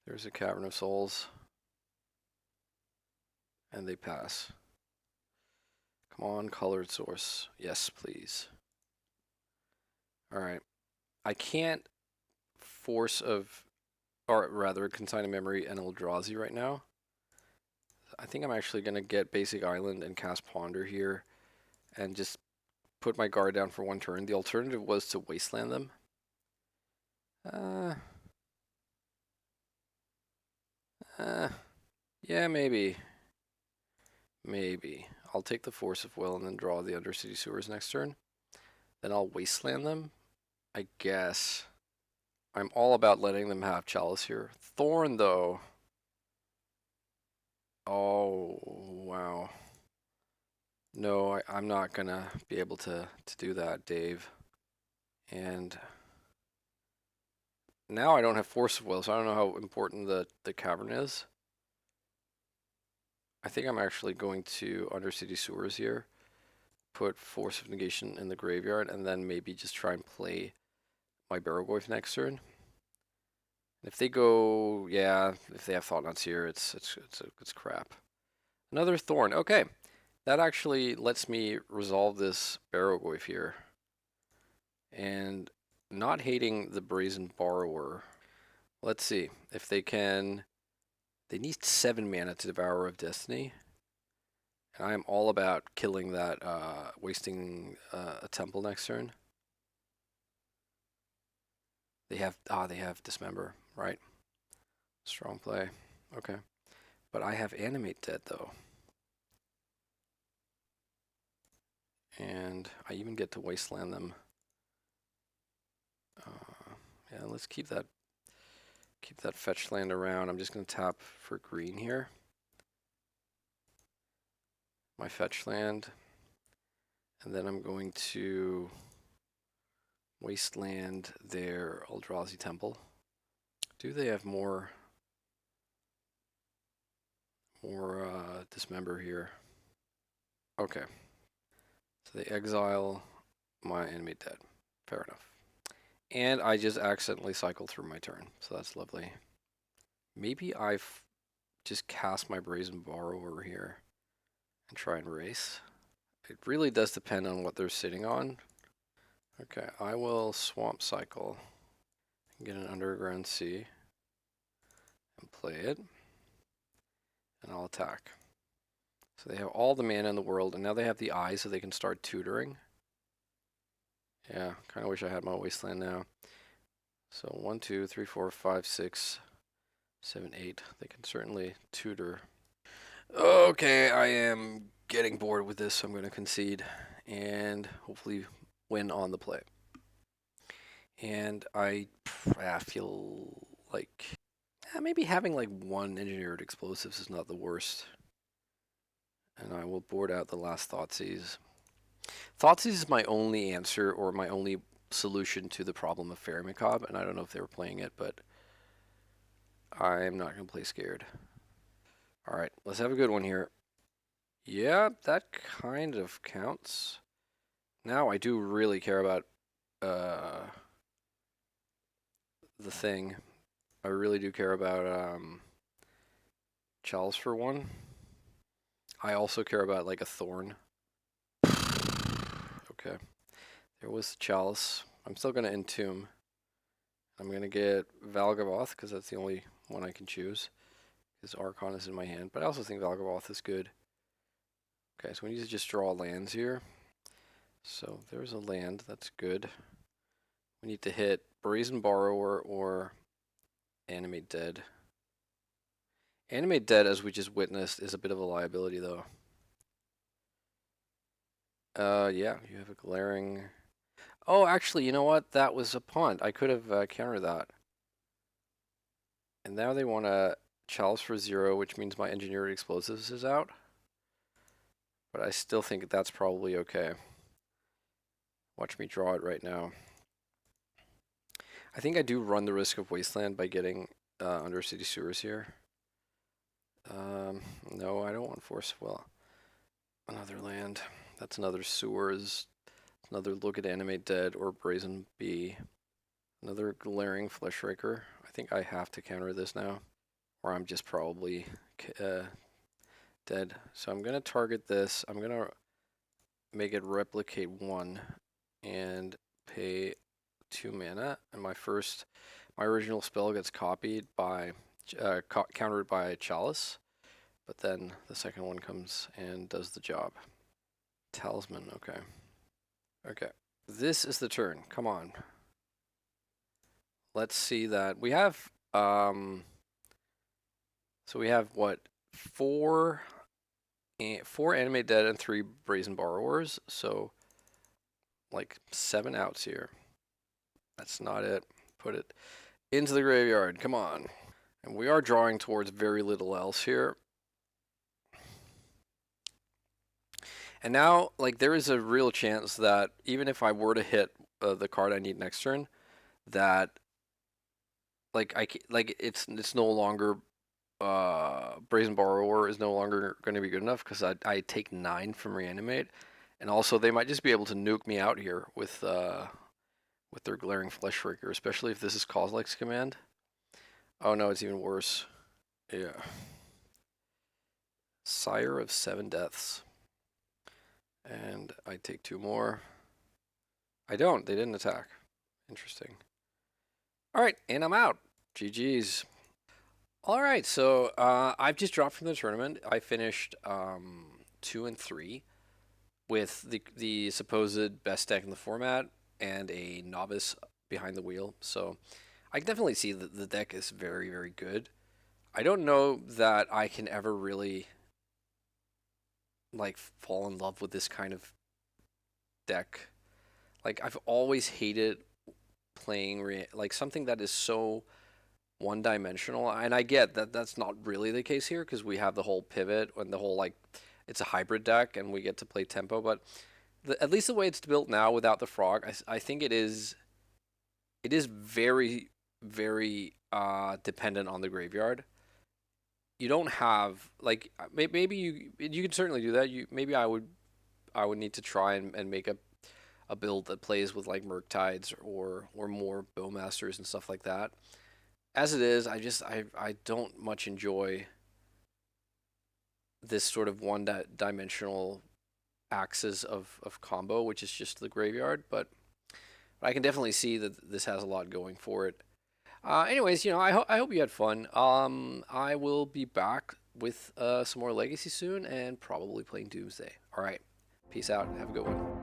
There's a Cavern of Souls. And they pass. Come on, colored source. Yes, please. Alright. I can't force of, or rather, consign a memory and Eldrazi right now. I think I'm actually going to get Basic Island and cast Ponder here and just put my guard down for 1 turn. The alternative was to Wasteland them. Yeah, maybe. Maybe. I'll take the Force of Will and then draw the Undercity Sewers next turn. Then I'll Wasteland them, I guess. I'm all about letting them have Chalice here. Thorn, though. Oh, wow. No, I'm not going to be able to do that, Dave. And now I don't have Force of Will, so I don't know how important the Cavern is. I think I'm actually going to Undercity Sewers here. Put Force of Negation in the graveyard, and then maybe just try and play my Barrowgoyf next turn. If they go, yeah, if they have Thought-Knots here, it's crap. Another Thorn. Okay, that actually lets me resolve this Barrowgoyf here. And not hating the Brazen Borrower. Let's see if they can. They need 7 mana to Devourer of Destiny. I am all about killing that, wasting a temple next turn. They have Dismember, right? Strong play. Okay. But I have Animate Dead, though. And I even get to Wasteland them. Yeah, let's keep that fetch land around. I'm just going to tap for green here. My fetch land. And then I'm going to Wasteland their Eldrazi Temple. Do they have more Dismember here? Okay. So they exile my Animate Dead. Fair enough. And I just accidentally cycled through my turn, so that's lovely. Maybe I've just cast my Brazen Borrower here and try and race. It really does depend on what they're sitting on. Okay, I will Swamp Cycle and get an Underground Sea and play it. And I'll attack. So they have all the mana in the world, and now they have the eye so they can start tutoring. Yeah, kind of wish I had my Wasteland now. So 1, 2, 3, 4, 5, 6, 7, 8. They can certainly tutor. Okay, I am getting bored with this, so I'm going to concede and hopefully win on the play. And I feel like maybe having like one engineered explosives is not the worst. And I will board out the last Thoughtseize. Thoughtseize is my only answer or my only solution to the problem of Fairy Macabre, and I don't know if they were playing it, but I'm not going to play scared. Alright, let's have a good one here. Yeah, that kind of counts. Now I do really care about the thing. I really do care about Chalice for one. I also care about like a Thorn. Okay. There was the Chalice. I'm still going to Entomb. I'm going to get Valgavoth because that's the only one I can choose. Because Archon is in my hand. But I also think Valgavoth is good. Okay, so we need to just draw lands here. So there's a land. That's good. We need to hit Brazen Borrower or Animate Dead. Animate Dead, as we just witnessed, is a bit of a liability, though. Yeah, you have a glaring... Oh, actually, you know what? That was a punt. I could have countered that. And now they want to Chalice for 0, which means my Engineered Explosives is out. But I still think that's probably okay. Watch me draw it right now. I think I do run the risk of Wasteland by getting Undercity Sewers here. No, I don't want Force Will. Another land. That's another Sewers. Another look at Animate Dead or Brazen Bee. Another glaring Fleshraker. I think I have to counter this now. Or I'm just probably dead. So I'm going to target this. I'm going to make it replicate 1 and pay 2 mana. And my original spell gets copied by, countered by Chalice. But then the second one comes and does the job. Talisman, okay. Okay, this is the turn. Come on. Let's see that. We have, so we have what? 4 Animate Dead and 3 Brazen Borrowers. So, like 7 outs here. That's not it. Put it into the graveyard. Come on. And we are drawing towards very little else here. And now, like, there is a real chance that even if I were to hit the card I need next turn, that like it's no longer Brazen Borrower is no longer going to be good enough because I take 9 from Reanimate, and also they might just be able to nuke me out here with their glaring Fleshraker, especially if this is Kozilek's command. Oh no, it's even worse. Yeah. Sire of 7 Deaths. And I take 2 more. I don't. They didn't attack. Interesting. All right, and I'm out. GG's. All right, so I've just dropped from the tournament. I finished 2 and 3 with the supposed best deck in the format and a novice behind the wheel. So I can definitely see that the deck is very, very good. I don't know that I can ever really like fall in love with this kind of deck. Like I've always hated playing like something that is so one-dimensional, and I get that that's not really the case here because we have the whole pivot and the whole like it's a hybrid deck and we get to play tempo. But at least the way it's built now without the frog, I think it is very very dependent on the graveyard. You don't have like maybe you could certainly do that. Maybe I would need to try and make a build that plays with like Murktides or more Bowmasters and stuff like that. As it is, I don't much enjoy this sort of one-dimensional axis of combo, which is just the graveyard. But I can definitely see that this has a lot going for it. Anyways, I hope you had fun. I will be back with some more Legacy soon and probably playing Doomsday. All right, peace out. Have a good one.